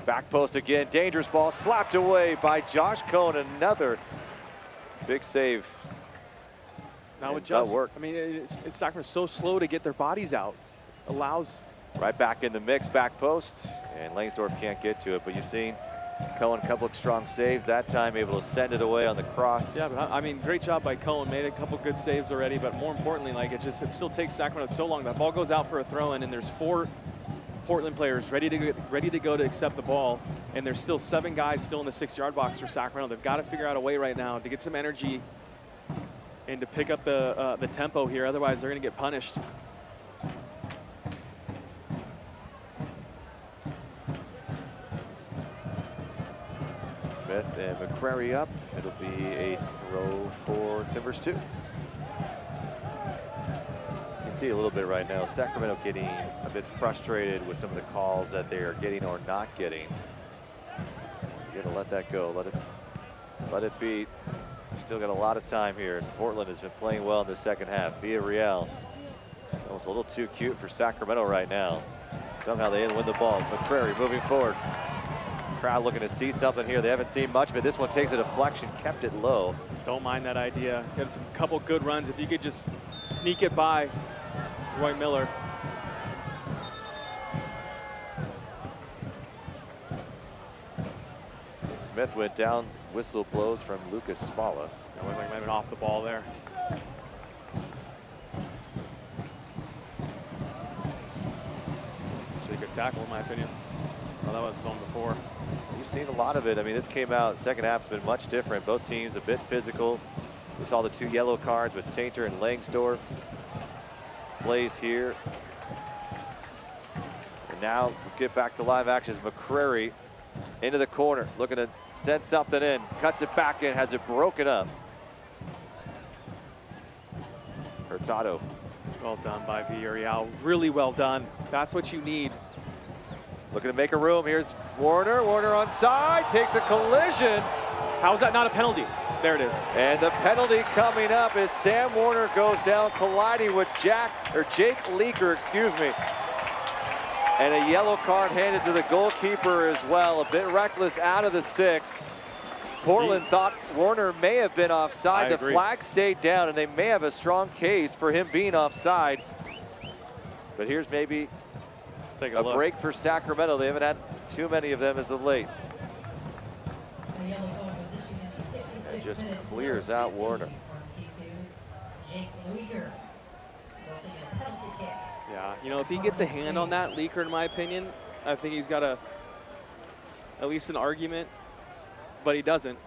Back post again, dangerous ball slapped away by Josh Cohn. Another big save. Now it just, I mean, it's Sacramento so slow to get their bodies out. Allows. Right back in the mix, back post, and Langsdorff can't get to it, but you've seen Cohen, a couple of strong saves that time, able to send it away on the cross. Yeah, but I mean, great job by Cohen. Made a couple good saves already, but more importantly, like it still takes Sacramento so long. That ball goes out for a throw-in, and there's 4 Portland players ready to go to accept the ball, and there's still 7 guys still in the 6-yard box for Sacramento. They've got to figure out a way right now to get some energy and to pick up the tempo here. Otherwise, they're going to get punished. Smith and McCrary up. It'll be a throw for Timbers 2. You can see a little bit right now. Sacramento getting a bit frustrated with some of the calls that they are getting or not getting. You gotta let that go. Let it be. Still got a lot of time here. And Portland has been playing well in the second half. Villarreal almost a little too cute for Sacramento right now. Somehow they win the ball. McCrary moving forward. Crowd looking to see something here. They haven't seen much, but this one takes a deflection, kept it low. Don't mind that idea. Got some couple good runs. If you could just sneak it by Roy Miller. Smith went down. Whistle blows from Lucas Spalla. That was like maybe off the ball there. Actually a good tackle in my opinion. Well, that was going before. You've seen a lot of it. I mean, this came out, second half's been much different. Both teams a bit physical. We saw the 2 yellow cards with Tainter and Langsdorff. Plays here. And now let's get back to live action. McCrary into the corner, looking to send something in. Cuts it back in, has it broken up. Hurtado. Well done by Villarreal. Really well done. That's what you need. Looking to make a room. Here's Warner. Warner onside, takes a collision. How is that not a penalty? There it is. And the penalty coming up as Sam Warner goes down, colliding with Jake Leaker, excuse me. And a yellow card handed to the goalkeeper as well. A bit reckless out of the 6. Portland thought Warner may have been offside. The flag stayed down, and they may have a strong case for him being offside. But here's maybe take a break for Sacramento. They haven't had too many of them as of late. And just clears out Warner. Yeah, you know, if he gets a hand on that, Leaker, in my opinion, I think he's got at least an argument, but he doesn't,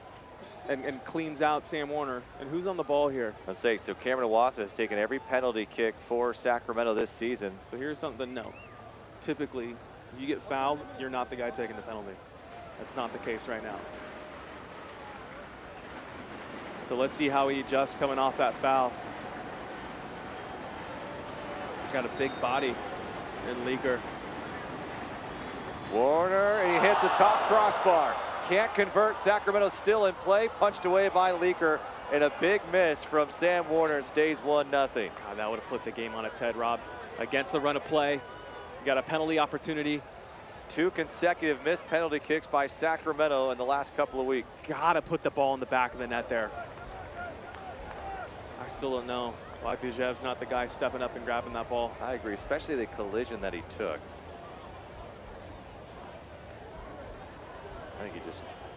and cleans out Sam Warner. And who's on the ball here? Let's say, so Cameron Iwasa has taken every penalty kick for Sacramento this season. So here's something to note. Typically, if you get fouled, you're not the guy taking the penalty. That's not the case right now. So let's see how he adjusts coming off that foul. He's got a big body in Leaker. Warner, and he hits a top crossbar. Can't convert. Sacramento still in play. Punched away by Leaker, and a big miss from Sam Warner, and stays 1-0. God, that would have flipped the game on its head, Rob. Against the run of play. Got a penalty opportunity. 2 consecutive missed penalty kicks by Sacramento in the last couple of weeks. Gotta put the ball in the back of the net there. I still don't know why Bijev's not the guy stepping up and grabbing that ball. I agree, especially the collision that he took. I think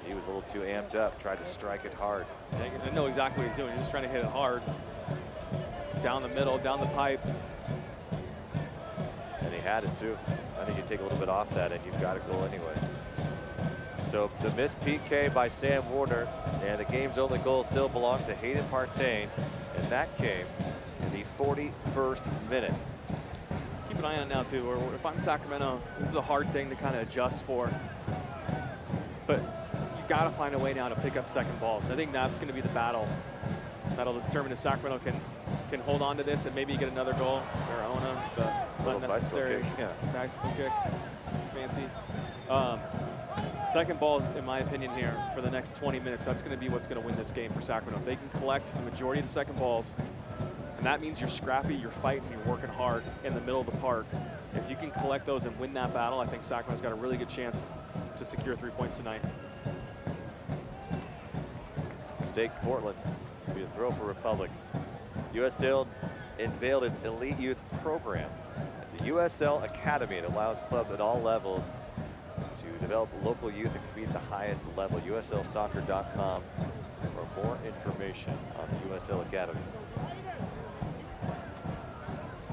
he was a little too amped up, tried to strike it hard. I know exactly what he's doing. He's just trying to hit it hard. Down the middle, down the pipe. And he had it too. I think you take a little bit off that and you've got a goal anyway. So the missed PK by Sam Warner, and the game's only goal still belonged to Hayden Partain, and that came in the 41st minute. Just keep an eye on it now too. Or if I'm Sacramento, this is a hard thing to kind of adjust for. But you got to find a way now to pick up second balls. I think that's going to be the battle. That'll determine if Sacramento can hold on to this and maybe get another goal. Verona, the unnecessary bicycle kick. Fancy. Second ball, in my opinion, here for the next 20 minutes, that's going to be what's going to win this game for Sacramento. If they can collect the majority of the second balls, and that means you're scrappy, you're fighting, you're working hard in the middle of the park. If you can collect those and win that battle, I think Sacramento's got a really good chance to secure 3 points tonight. Stake Portland will be a throw for Republic. USL unveiled its elite youth program at the USL Academy. It allows clubs at all levels to develop local youth and compete at the highest level. USLsoccer.com for more information on the USL Academies.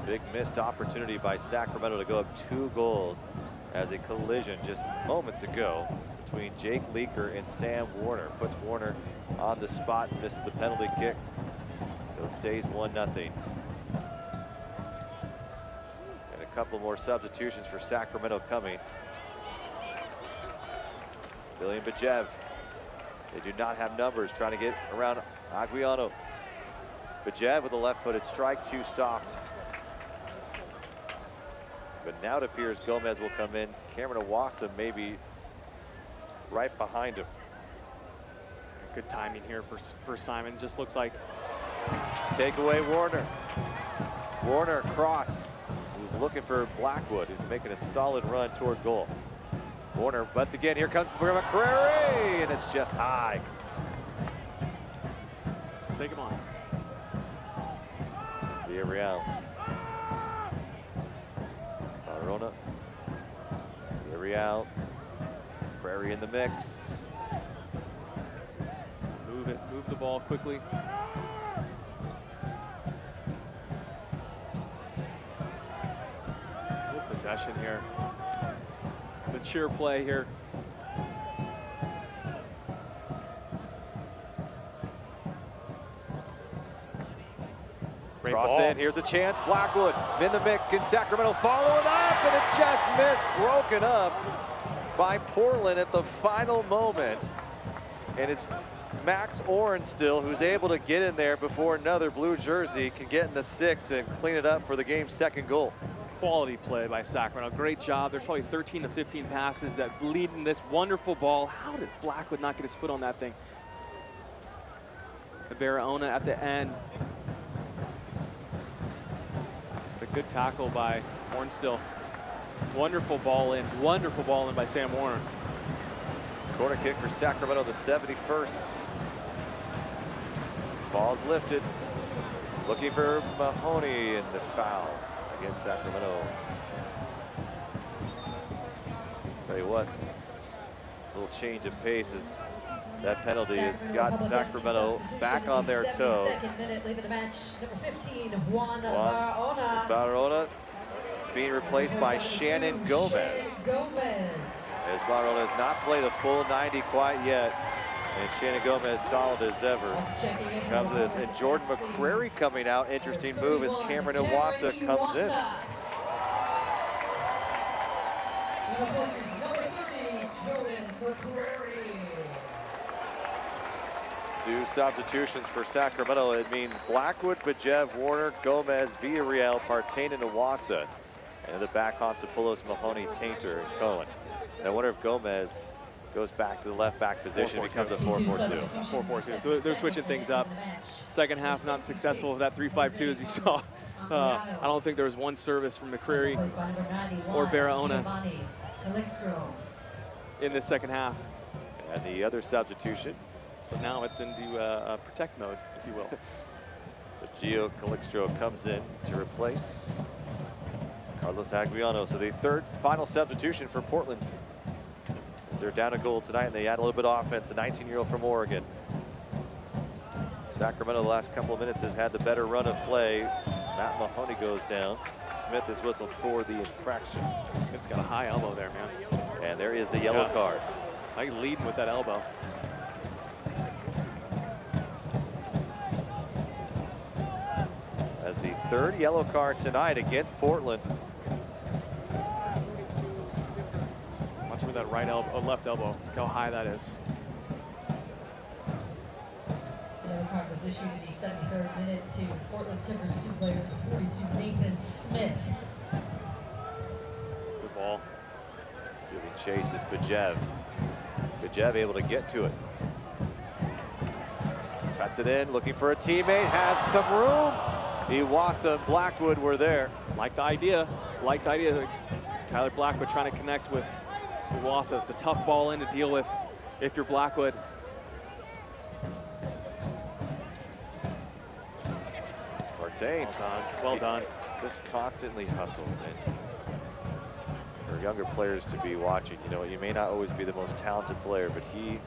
Big missed opportunity by Sacramento to go up 2 goals as a collision just moments ago between Jake Leaker and Sam Warner. Puts Warner on the spot and misses the penalty kick. So it stays 1-0. And a couple more substitutions for Sacramento coming. William Bijev. They do not have numbers, trying to get around Aguiano. Bijev with a left-footed strike, too soft. But now it appears Gomez will come in. Cameron Iwasa maybe right behind him. Good timing here for Simon. Just looks like. Take away Warner. Warner across. Who's looking for Blackwood, who's making a solid run toward goal. Warner butts again. Here comes McCrary, and it's just high. Take him on. Villarreal. Barona. Villarreal. Prairie in the mix. Move it. Move the ball quickly. Good possession here. The cheer play here. Great Cross ball. in, here's a chance. Blackwood in the mix. Can Sacramento follow it up? And it just missed. Broken up by Portland at the final moment. And it's Max Oren still who's able to get in there before another blue jersey can get in the 6th and clean it up for the game's 2nd goal. Quality play by Sacramento. Great job. There's probably 13 to 15 passes that lead in this wonderful ball. How does Blackwood not get his foot on that thing? Barahona at the end. But a good tackle by Hornstill. Wonderful ball in by Sam Warner. Corner kick for Sacramento, the 71st. Ball's lifted. Looking for Mahoney in the foul against Sacramento. Tell you what, a little change of pace as that penalty has got Sacramento back on their toes. Second minute, leaving the match, number 15, Juan Barahona. Barahona being replaced by Shannon Gomez. As Barahona has not played a full 90 quite yet. And Shannon Gomez, solid as ever, comes this. And Jordan McCrary coming out. Interesting move as Cameron Iwasa comes in. Two substitutions for Sacramento. It means Blackwood, Bijev, Warner, Gomez, Villarreal, Partain, and Iwasa. And the back, Hansopoulos, Mahoney, Tainter, and Cohen. And I wonder if Gomez goes back to the left back position, becomes a 4-4-2. 4-4-2. So they're switching things up. Second half not successful with that 3-5-2 as you saw. I don't think there was one service from McCreary or Barahona Calixto. in this second half. And the other substitution. So now it's into protect mode, if you will. So Gio Calixto comes in to replace Carlos Aguiano. So the final substitution for Portland. As they're down a goal tonight and they add a little bit of offense. The 19-year-old from Oregon. Sacramento the last couple of minutes has had the better run of play. Matt Mahoney goes down. Smith is whistled for the infraction. Smith's got a high elbow there, man. And there is the yellow card. I lead with that elbow. As the third yellow card tonight against Portland. Watch with that right elbow, left elbow. Look how high that is. The yellow card was issued in the 73rd minute to Portland Timbers 2 player 42 Nathan Smith. Good ball. Giving chase is Bajev. Bajev able to get to it. Cuts it in, looking for a teammate, has some room. Iwasa and Blackwood were there. Like the idea. Like the idea. Tyler Blackwood trying to connect with Iwasa. It's a tough ball in to deal with if you're Blackwood. Partain. Well done. Just constantly hustles. And for younger players to be watching, you know, you may not always be the most talented player, but he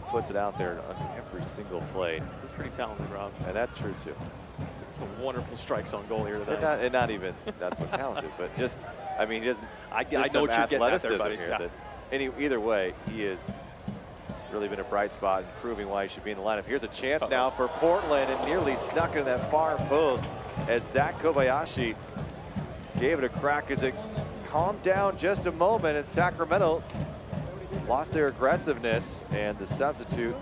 puts it out there on every single play. He's pretty talented, Rob. And that's true too. Some wonderful strikes on goal here today. And not even that talented, but just, I mean, he doesn't. I know what you're getting at there, buddy. Here Yeah. that either way, he has really been a bright spot and proving why he should be in the lineup. Here's a chance now for Portland, and nearly snuck in that far post as Zach Kobayashi gave it a crack as it calmed down just a moment, and Sacramento lost their aggressiveness, and the substitute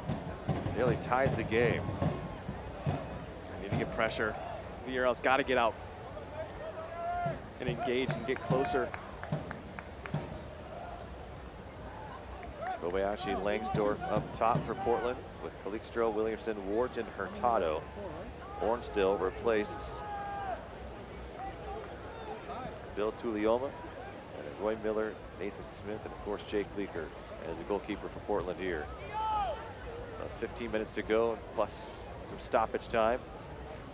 nearly ties the game. Need to get pressure. VRL's got to get out and engage and get closer. Kobayashi, Langsdorff up top for Portland with Calixto, Williamson, Wharton, Hurtado. Hornstill replaced Bill Tulioma, and Roy Miller, Nathan Smith, and of course Jake Leaker as the goalkeeper for Portland here. 15 minutes to go, plus some stoppage time.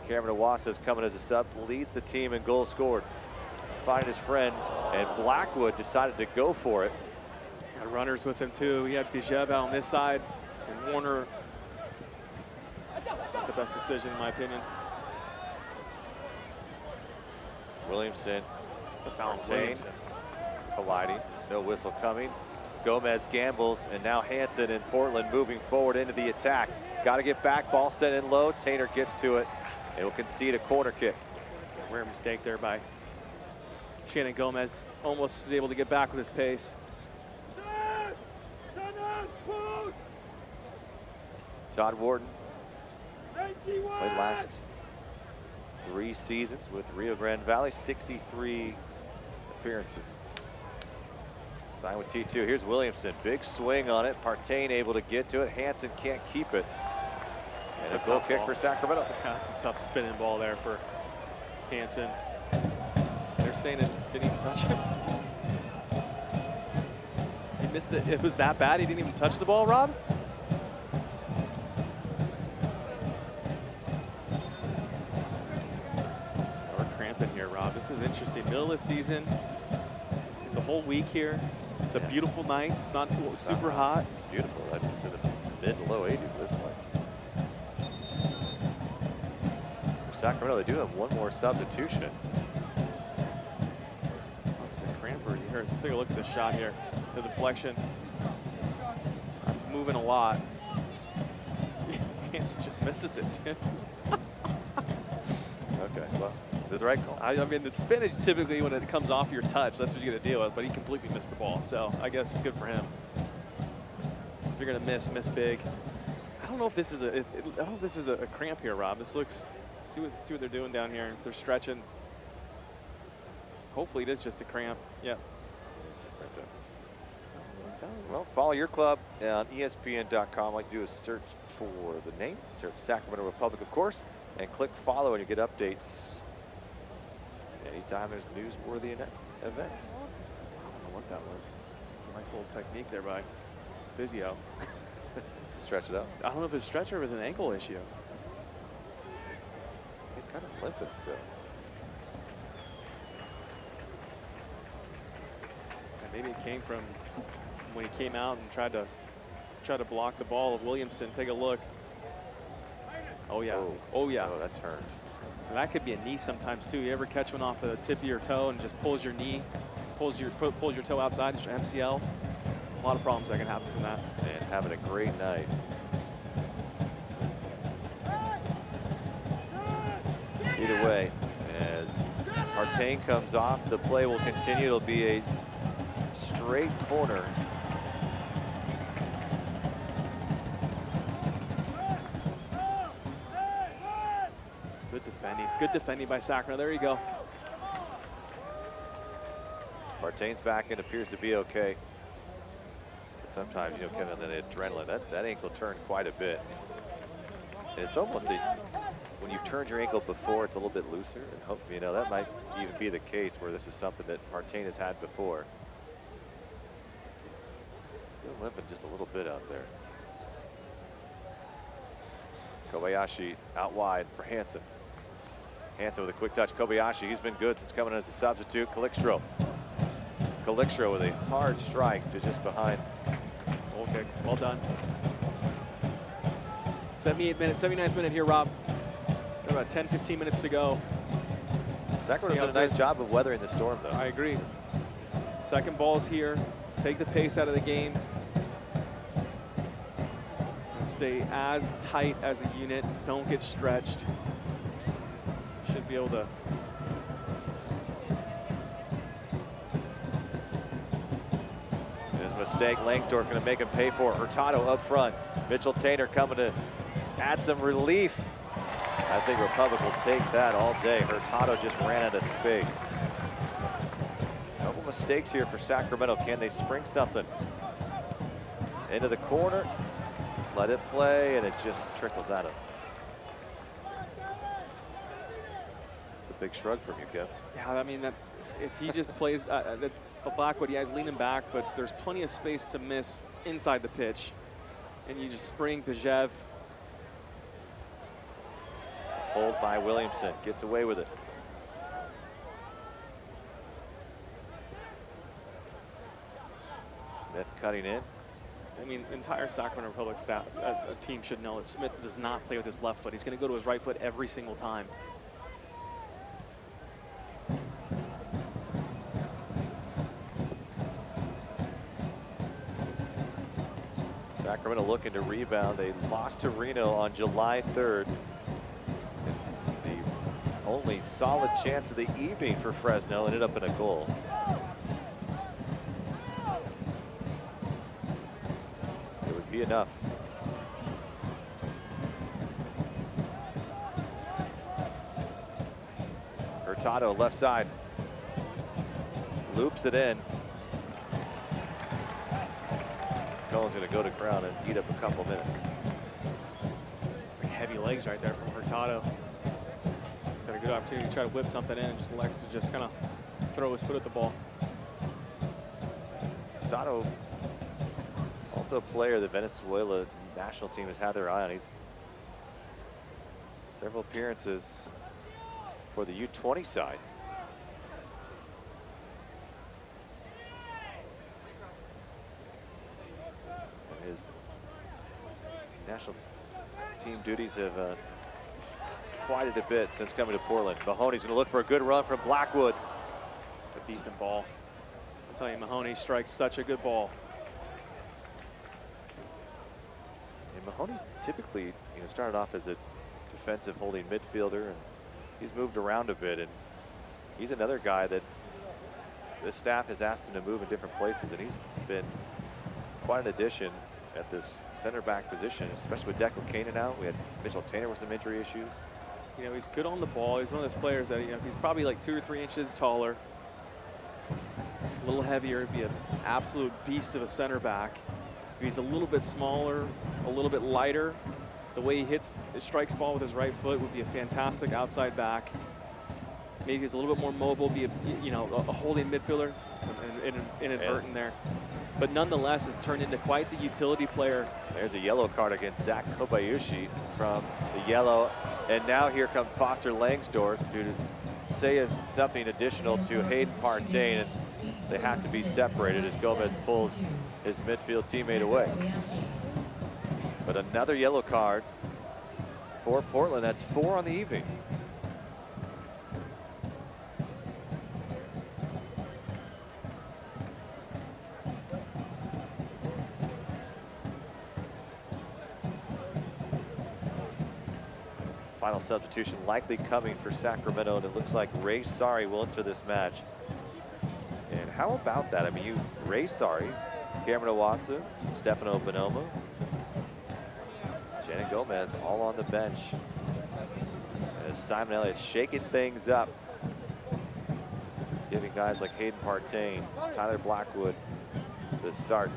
Cameron Iwasa is coming as a sub, leads the team in goals scored. Find his friend, and Blackwood decided to go for it. Got runners with him too. He had Bijev out on this side, and Warner. Not the best decision in my opinion. Williamson. It's a foul. Williamson. Colliding. No whistle coming. Gomez gambles, and now Hansen and Portland moving forward into the attack. Got to get back. Ball sent in low. Tainer gets to it. It will concede a corner kick. Rare mistake there by Shannon Gomez. Almost is able to get back with his pace. Todd Wharton played last 3 seasons with Rio Grande Valley, 63 appearances. Signed with T2. Here's Williamson. Big swing on it. Partain able to get to it. Hansen can't keep it. And a goal kick for Sacramento. Yeah, that's a tough spinning ball there for Hansen. They're saying it didn't even touch him. He missed it. It was that bad? He didn't even touch the ball, Rob? We're cramping here, Rob. This is interesting. Middle of the season, the whole week here. It's a beautiful night. It's not super hot. It's beautiful. It's in the mid to low 80s at this point. For Sacramento, they do have one more substitution. It's a cramper here. Let's take a look at the shot here. The deflection. That's moving a lot. Hansen just misses it. Okay, well, the right call. I mean, the spin is typically when it comes off your touch. That's what you got to deal with. But he completely missed the ball. So I guess it's good for him. If you're gonna miss big. I don't know if this is a. I don't know if this is a cramp here, Rob. This looks. See what they're doing down here. If they're stretching. Hopefully it is just a cramp. Yeah. Well, follow your club on ESPN.com. All you do is search for the name, search Sacramento Republic, of course, and click follow, and you get updates anytime there's newsworthy events. I don't know what that was. Nice little technique there by physio. To stretch it out. I don't know if his stretcher was an ankle issue. He's kind of limping still. And maybe it came from when he came out and tried to block the ball of Williamson. Take a look. Oh yeah. Oh yeah. Oh, that turned. And that could be a knee sometimes too. You ever catch one off the tip of your toe and just pulls your knee, pulls your toe outside, it's your MCL. A lot of problems that can happen from that. And having a great night. Either way, as Partain comes off, the play will continue. It'll be a straight corner. Good defending. Good defending by Sacramento. There you go. Partain's back and appears to be okay. But sometimes, you know, Kevin, the adrenaline, that ankle turned quite a bit. And it's almost when you've turned your ankle before, it's a little bit looser. And hope, you know, that might even be the case where this is something that Partain has had before. Still limping just a little bit out there. Kobayashi out wide for Hansen. Hansen with a quick touch. Kobayashi, he's been good since coming in as a substitute. Calixtro with a hard strike to just behind. Goal kick. Well done. 79th minute here, Rob. Got about 10-15 minutes to go. Sacramento's done a nice job of weathering the storm, though. I agree. Second ball's here. Take the pace out of the game. And stay as tight as a unit. Don't get stretched. Should be able to. His mistake, Langsdorff going to make him pay for it. Hurtado up front. Mitchell Tainter coming to add some relief. I think Republic will take that all day. Hurtado just ran out of space. A couple mistakes here for Sacramento. Can they spring something? Into the corner. Let it play, and it just trickles out of. It's a big shrug from you, Kev. Yeah, I mean, that if he just plays Blackwood, yeah, he's leaning back, but there's plenty of space to miss inside the pitch. And you just spring Pajev. Hold by Williamson, gets away with it. Smith cutting in. I mean, entire Sacramento Republic staff as a team should know that Smith does not play with his left foot. He's going to go to his right foot every single time. Sacramento looking to rebound. They lost to Reno on July 3rd. The only solid chance of the evening for Fresno ended up in a goal. It would be enough. Hurtado left side. Loops it in. Cohen's going to go to ground and eat up a couple minutes. Heavy legs right there from Hurtado. He's got a good opportunity to try to whip something in, and just elects to just kind of throw his foot at the ball. Hurtado, also a player the Venezuela national team has had their eye on. He's several appearances for the U20 side. His national team duties have quieted a bit since coming to Portland. Mahoney's going to look for a good run from Blackwood. A decent ball. I'll tell you, Mahoney strikes such a good ball. And Mahoney typically, you know, started off as a defensive holding midfielder, and he's moved around a bit. And he's another guy that this staff has asked him to move in different places, and he's been quite an addition at this center back position, especially with Deco Kanan out. We had Mitchell Tainter with some injury issues. You know, he's good on the ball. He's one of those players that, you know, he's probably like 2 or 3 inches taller, a little heavier, be an absolute beast of a center back. If he's a little bit smaller, a little bit lighter, the way he strikes ball with his right foot would be a fantastic outside back. Maybe he's a little bit more mobile, be a, you know, a holding midfielder. Some inadvertent there. but nonetheless has turned into quite the utility player. There's a yellow card against Zach Kobayashi from the yellow. And now here comes Foster Langsdorff to say something additional to Hayden Partain, and they have to be separated as Gomez pulls his midfield teammate away. But another yellow card for Portland. That's 4 on the evening. Final substitution likely coming for Sacramento, and it looks like Ray Sari will enter this match. And how about that? I mean, Ray Sari, Cameron Owasa, Stefano Bonoma, Janet Gomez all on the bench. As Simon Elliott shaking things up, giving guys like Hayden Partain, Tyler Blackwood the start.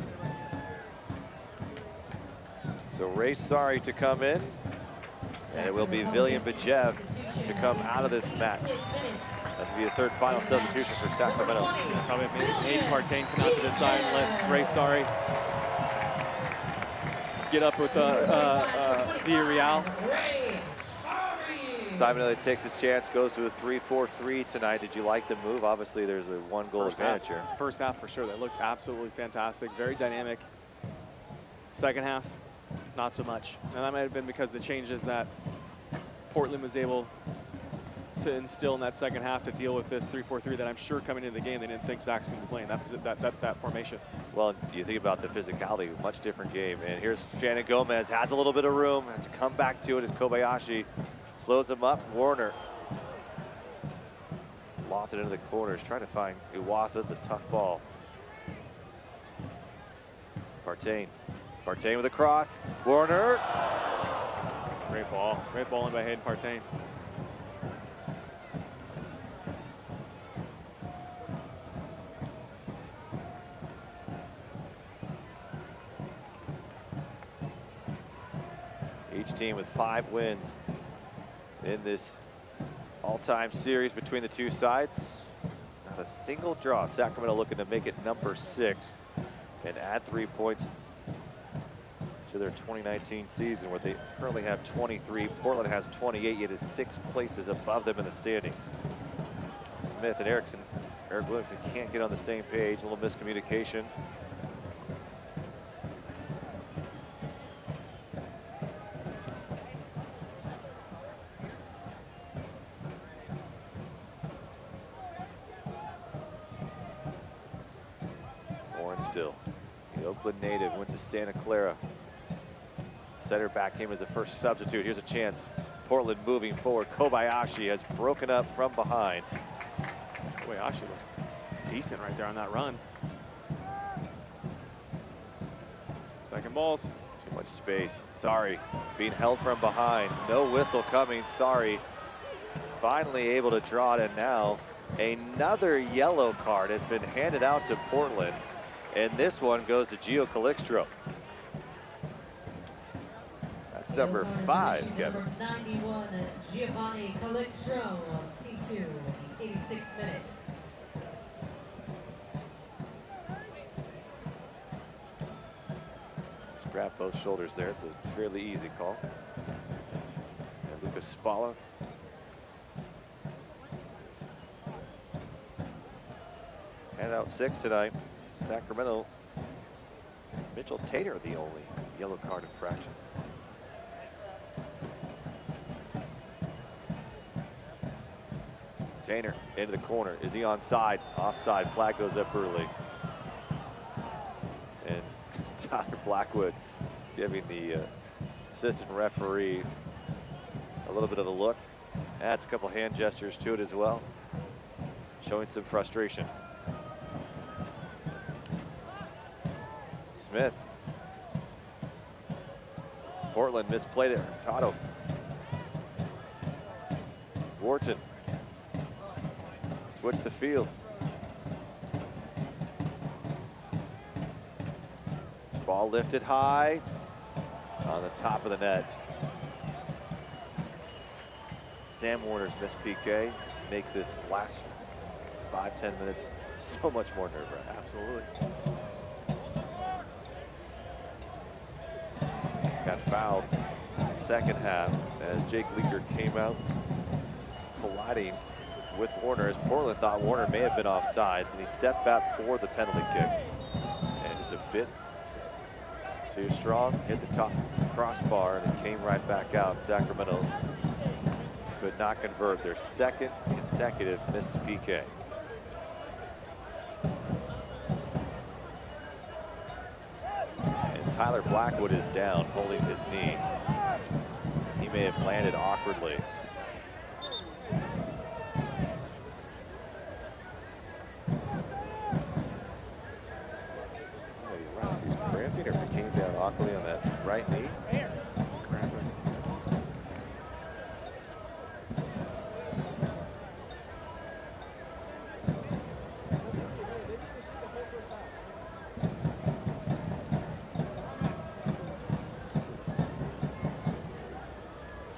So Ray Sari to come in. And it will be William Bajev to come out of this match. That will be the third final substitution for Sacramento. Probably Hayden Partain come out to this side and let Ray Sari get up with Villarreal. Simon Elliott takes his chance, goes to a 3-4-3 tonight. Did you like the move? Obviously, there's a 1-goal advantage here. First half, for sure. That looked absolutely fantastic. Very dynamic. Second half, not so much. And that might have been because the changes that Portland was able to instill in that second half to deal with this 3-4-3 that I'm sure coming into the game they didn't think Zach's going to be playing that formation. Well, you think about the physicality, much different game. And here's Shannon Gomez, has a little bit of room, has to come back to it as Kobayashi slows him up. Warner lofted into the corners, trying to find Iwasa. That's a tough ball. Partain with a cross. Warner. Great ball. Great ball in by Hayden Partain. Each team with 5 wins in this all-time series between the two sides. Not a single draw. Sacramento looking to make it number 6 and add 3 points to their 2019 season, where they currently have 23. Portland has 28, yet is 6 places above them in the standings. Smith and Eric Williamson can't get on the same page. A little miscommunication. Warren Still, the Oakland native, went to Santa Clara. Center back came as a first substitute. Here's a chance. Portland moving forward. Kobayashi has broken up from behind. Kobayashi looked decent right there on that run. Second balls. Too much space. Sari being held from behind. No whistle coming. Sari finally able to draw it, and now another yellow card has been handed out to Portland, and this one goes to Gio Calixtro. That's number 5, Kevin. Number 91, Giovanni Calixtro, T2, 86th minute. Let's grab both shoulders there. It's a fairly easy call. And Lucas Spalla. Handed out 6 tonight. Sacramento. Mitchell Tater, the only yellow card infraction. Tainer into the corner. Is he onside? Offside. Flag goes up early. And Tyler Blackwood giving the assistant referee a little bit of a look. Adds a couple hand gestures to it as well, showing some frustration. Smith. Portland misplayed it. Hurtado. Wharton. Switch the field. Ball lifted high on the top of the net. Sam Warner's missed PK makes this last 5-10 minutes so much more nerve-wracking. Absolutely. got fouled second half as Jake Leaker came out colliding with Warner, as Portland thought Warner may have been offside, and he stepped back for the penalty kick. And just a bit too strong, hit the top crossbar, and it came right back out. Sacramento could not convert their second consecutive missed PK. And Tyler Blackwood is down, holding his knee. He may have landed awkwardly. He's cramping, or if he came down awkwardly on that right knee. It's cramping.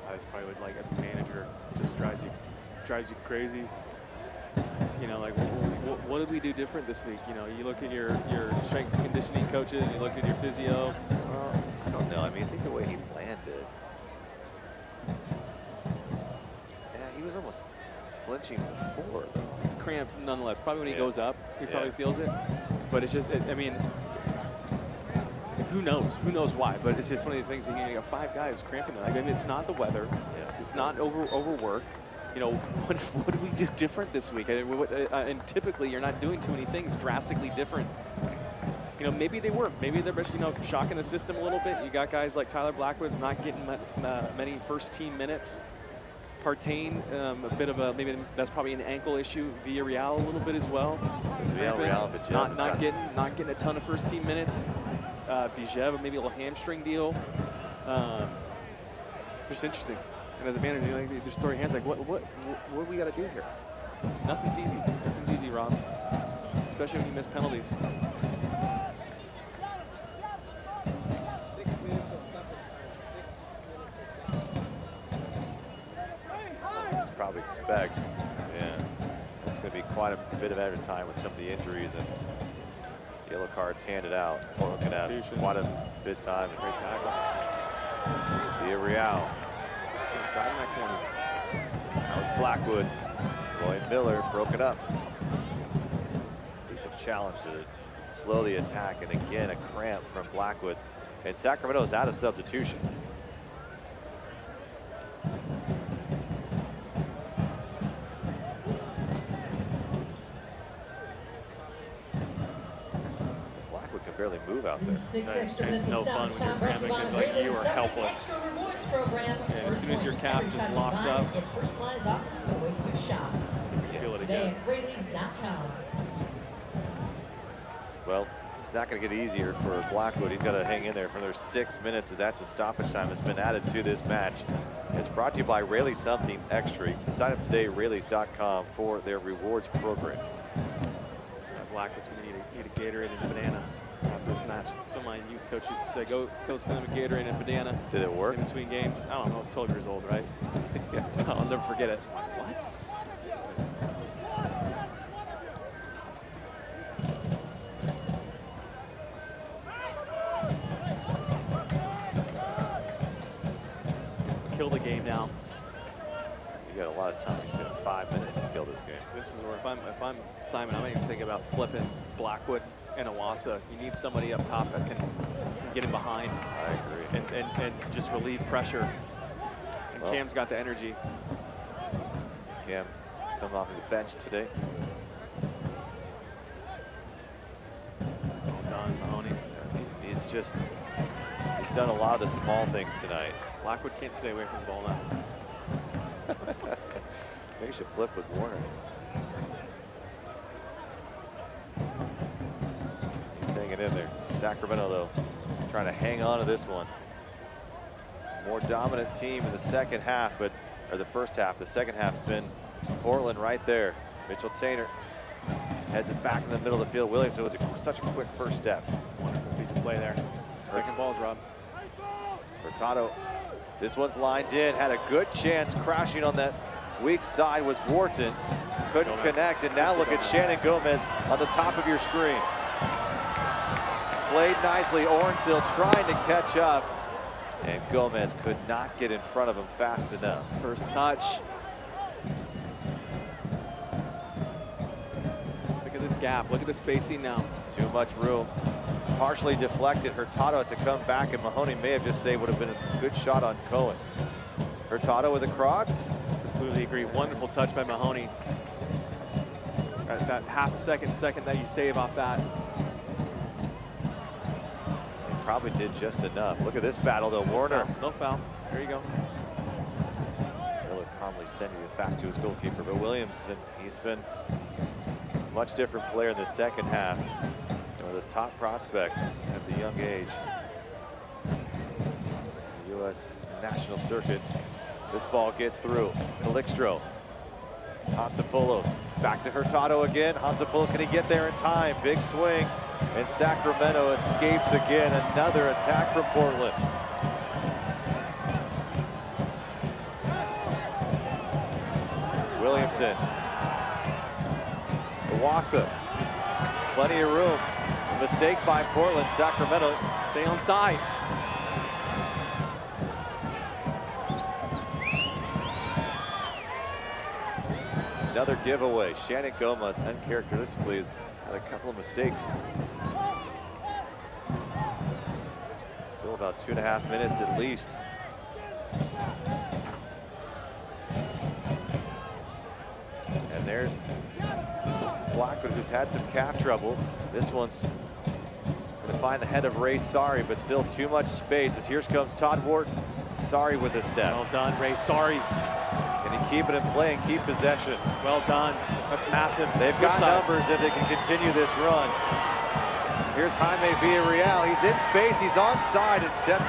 That's probably what, like, as a manager, just drives you crazy. You know, like, what did we do different this week? You know, you look at your strength and conditioning coaches, you look at your physio. Well, I don't know. I mean, I think the way he landed. Yeah, he was almost flinching before. It's a cramp nonetheless. Probably when he goes up, he probably feels it. But it's just, I mean, who knows? Who knows why? But it's just one of these things. You got 5 guys cramping. Like, I mean, it's not the weather. It's not overwork. You know, what do we do different this week? And typically, you're not doing too many things drastically different. You know, maybe they were. Maybe they're just, you know, shocking the system a little bit. You got guys like Tyler Blackwood's not getting many first-team minutes. Partain, a bit of a, maybe that's probably an ankle issue. Villarreal a little bit as well. Villarreal, not getting a ton of first-team minutes. Bijev, maybe a little hamstring deal. Just interesting. And as a manager, you like, just throw your hands like, what do we got to do here? Nothing's easy. Nothing's easy, Rob. Especially when you miss penalties. Probably expect. Yeah, it's going to be quite a bit of added time with some of the injuries and yellow cards handed out. Portland can have quite a bit of time. Great tackle. Villarreal. Driving that corner. Now it's Blackwood. Lloyd Miller broken up. He's a challenge to slow the attack, and again a cramp from Blackwood. And Sacramento's out of substitutions. Barely move out there. It's no fun when you're cramping because, like, you are helpless. And as soon as your calf just locks up, you feel it again. Well, it's not going to get easier for Blackwood. He's got to hang in there for another 6 minutes, and that's a stoppage time that's been added to this match. It's brought to you by Rayleigh Something Extra. Sign up today at Rayleighs.com for their rewards program. Blackwood's going to need a Gatorade and a banana after this match. That's what my youth coaches say. Go send them a Gatorade and a banana. Did it work? In between games. I don't know. I was 12 years old, right? Yeah. I'll never forget it. What? Kill the game now. You got a lot of time. You still got 5 minutes to kill this game. This is where if I'm Simon, I'm not even thinking about flipping Blackwood and Awasa. You need somebody up top that can get in behind. I agree. And just relieve pressure. And well, Cam's got the energy. Cam coming off of the bench today. Well done, Mahoney. He's done a lot of the small things tonight. Blackwood can't stay away from the ball now. Maybe you should flip with Warner. He's hanging in there. Sacramento, though, trying to hang on to this one. More dominant team in the second half, or the first half. The second half's been Portland right there. Mitchell Tainer heads it back in the middle of the field. Williams, it was such a quick first step. Wonderful piece of play there. Second balls, Rob. Hurtado. This one's lined in, had a good chance. Crashing on that weak side was Wharton. Couldn't connect, and now look at Shannon Gomez on the top of your screen. Played nicely. Ornsdale trying to catch up. And Gomez could not get in front of him fast enough. First touch. Look at this gap. Look at the spacing now. Too much room. Partially deflected. Hurtado has to come back, and Mahoney may have just saved would have been a good shot on Cohen. Hurtado with a cross. Completely agree. Wonderful touch by Mahoney. That half a second that you save off that. He probably did just enough. Look at this battle though. Warner. No foul. There you go. Miller calmly sending it back to his goalkeeper. But Williamson, he's been a much different player in the second half. One of the top prospects at the young age. The U.S. National Circuit. This ball gets through. Calixtro. Hansopoulos back to Hurtado again. Hansopoulos, can he get there in time? Big swing, and Sacramento escapes again. Another attack from Portland. Williamson. Iwasa. Plenty of room. A mistake by Portland. Sacramento. Stay on side. Another giveaway. Shannon Gomez uncharacteristically has had a couple of mistakes. Still about 2.5 minutes at least. And there's Blackwood, who's had some calf troubles. This one's going to find the head of Ray Sorry, but still too much space as here comes Todd Wharton. Sorry with a step. Well done, Ray Sorry. Can he keep it in play and keep possession? Well done. That's massive. They've Switch got sides. numbers if they can continue this run. Here's Jaime Villarreal. He's in space. He's onside. Instead,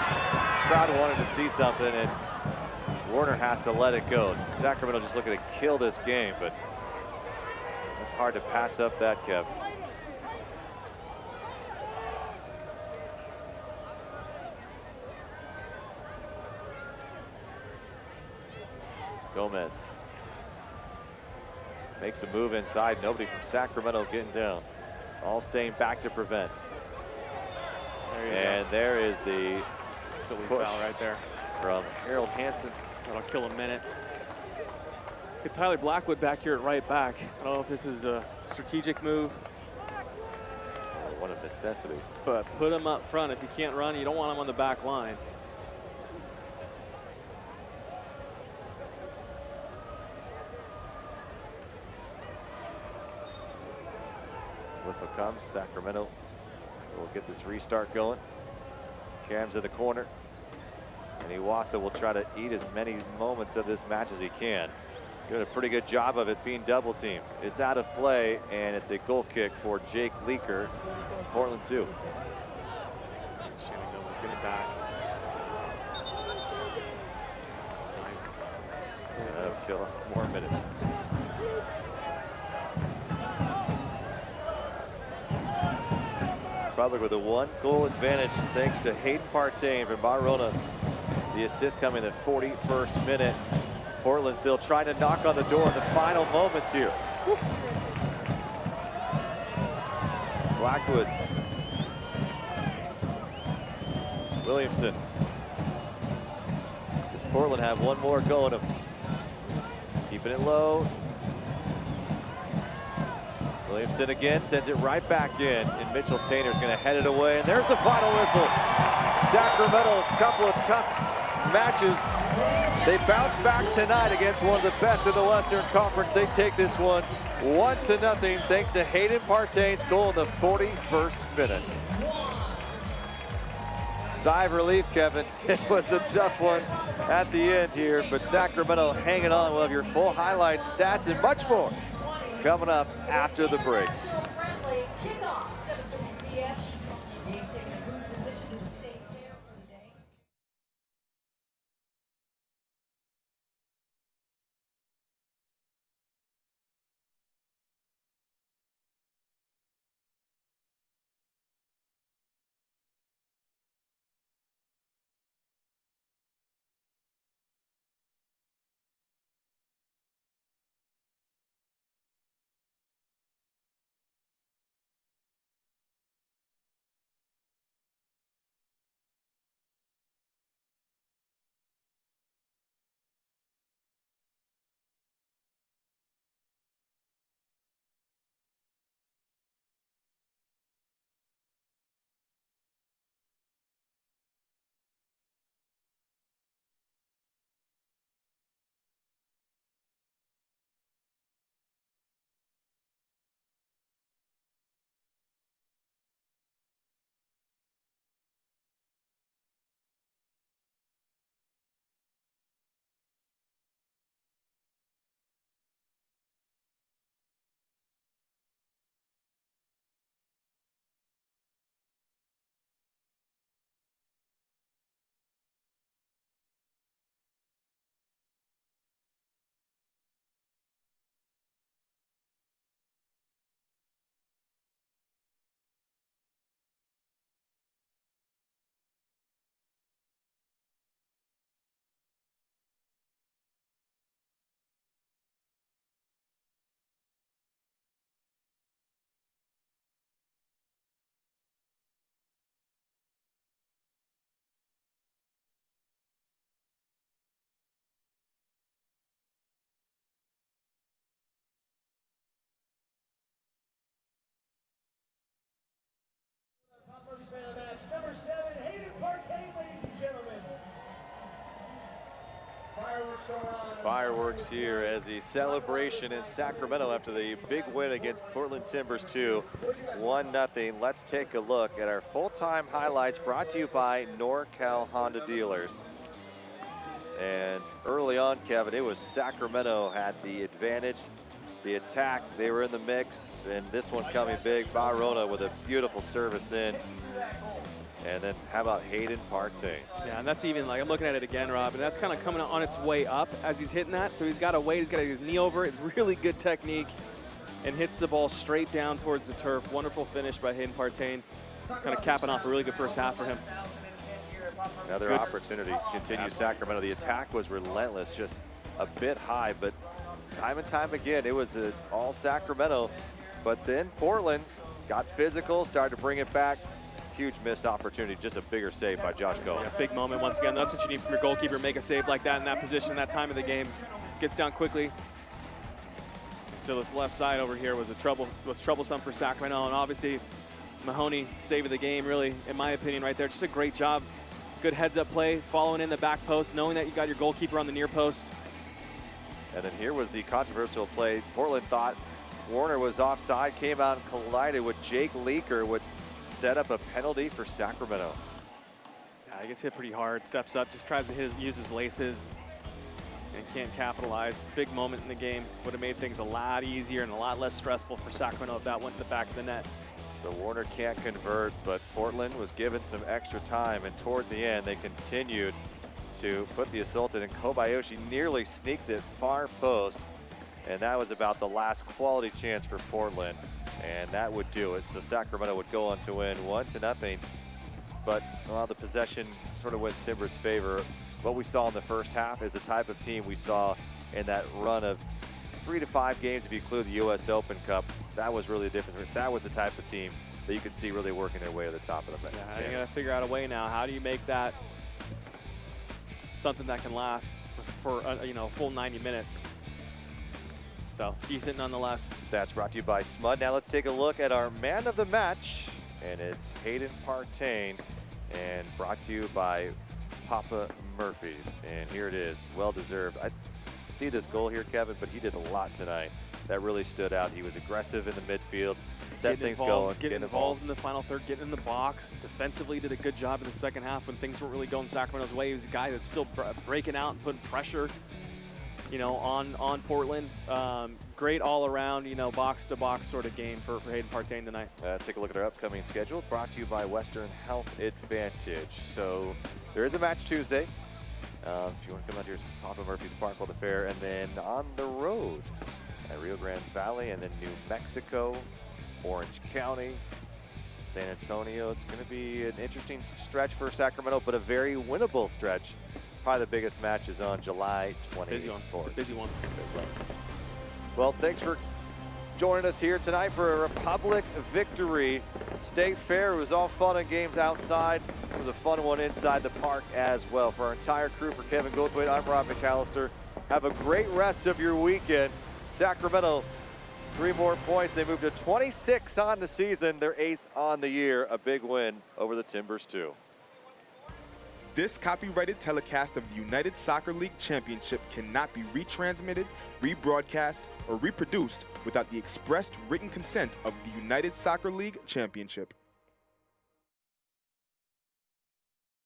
crowd wanted to see something, and Warner has to let it go. Sacramento just looking to kill this game, but it's hard to pass up that, Kev. Gomez makes a move inside. Nobody from Sacramento getting down. All staying back to prevent. And there is the silly push foul right there from Harold Hansen. That'll kill a minute. Get Tyler Blackwood back here at right back. I don't know if this is a strategic move. What a necessity. But put him up front. If you can't run, you don't want him on the back line. Whistle comes. Sacramento will get this restart going. Cam's in the corner. And Iwasa will try to eat as many moments of this match as he can. Doing a pretty good job of it being double teamed. It's out of play, and it's a goal kick for Jake Leaker. Portland 2. Shannon Gomez getting back. Nice. So that'll kill one more minute. Republic with a 1-goal advantage thanks to Hayden Partain from Barona. The assist coming in the 41st minute. Portland still trying to knock on the door in the final moments here. Blackwood. Williamson. Does Portland have one more go at him? Keeping it low. Williamson again sends it right back in, and Mitchell Tainter's going to head it away, and there's the final whistle. Sacramento, a couple of tough matches. They bounce back tonight against one of the best in the Western Conference. They take this one 1-0 thanks to Hayden Partain's goal in the 41st minute. Sigh of relief, Kevin. It was a tough one at the end here, but Sacramento hanging on. We'll have your full highlights, stats, and much more coming up after the break. match. Number 7, Hayden Partain, ladies and gentlemen. Fireworks going on. Fireworks here as the celebration in Sacramento after the big win against Portland Timbers 2, 1-0. Let's take a look at our full-time highlights brought to you by NorCal Honda Dealers. And early on, Kevin, it was Sacramento had the advantage. The attack, they were in the mix, and this one coming big. Barona with a beautiful service in. And then how about Hayden Partain? Yeah, and that's even like, I'm looking at it again, Rob, and that's kind of coming on its way up as he's hitting that. So he's got to wait, he's got his knee over it, really good technique, and hits the ball straight down towards the turf. Wonderful finish by Hayden Partain, kind of capping off a really good first half for him. Another opportunity to continue Sacramento. The attack was relentless, just a bit high, but time and time again, it was all Sacramento. But then Portland got physical, started to bring it back. Huge missed opportunity, just a bigger save by Josh Cohen. Yeah, big moment once again. That's what you need from your goalkeeper, make a save like that in that position, that time of the game. Gets down quickly. So this left side over here was troublesome for Sacramento, and obviously Mahoney saving the game, really, in my opinion, right there. Just a great job. Good heads-up play, following in the back post, knowing that you got your goalkeeper on the near post. And then here was the controversial play. Portland thought Warner was offside, came out and collided with Jake Leaker, would set up a penalty for Sacramento. Yeah, he gets hit pretty hard, steps up, just tries to use his laces and can't capitalize. Big moment in the game. Would have made things a lot easier and a lot less stressful for Sacramento if that went to the back of the net. So Warner can't convert, but Portland was given some extra time, and toward the end, they continued to put the assault in, and Kobayashi nearly sneaks it far post, and that was about the last quality chance for Portland, and that would do it. So Sacramento would go on to win 1-0, but while the possession sort of went Timbers' favor, what we saw in the first half is the type of team we saw in that run of 3 to 5 games if you include the U.S. Open Cup. That was really the difference. That was the type of team that you could see really working their way to the top of the bench. Yeah, you got to figure out a way now. How do you make that something that can last for you know, a full 90 minutes? So decent nonetheless. Stats brought to you by Smud. Now let's take a look at our man of the match, and it's Hayden Partain, and brought to you by Papa Murphy's. And here it is, well deserved. I see this goal here, Kevin, but he did a lot tonight. That really stood out. He was aggressive in the midfield, set things going, getting involved in the final third, getting in the box. Defensively did a good job in the second half when things weren't really going Sacramento's way. He was a guy that's still breaking out and putting pressure, you know, on Portland. Great all around, you know, box to box sort of game for Hayden Partain tonight. Let's take a look at our upcoming schedule, brought to you by Western Health Advantage. So there is a match Tuesday. If you want to come out here to Papa Murphy's Park while the fair, and then on the road at Rio Grande Valley, and then New Mexico, Orange County, San Antonio. It's going to be an interesting stretch for Sacramento, but a very winnable stretch. Probably the biggest match is on July 24th. Busy one. It's a busy one. Well, thanks for joining us here tonight for a Republic victory. State Fair, it was all fun and games outside. It was a fun one inside the park as well. For our entire crew, for Kevin Goldthwait, I'm Rob McAllister. Have a great rest of your weekend. Sacramento, 3 more points. They moved to 26 on the season. They're 8th on the year. A big win over the Timbers, too. This copyrighted telecast of the United Soccer League Championship cannot be retransmitted, rebroadcast, or reproduced without the expressed written consent of the United Soccer League Championship.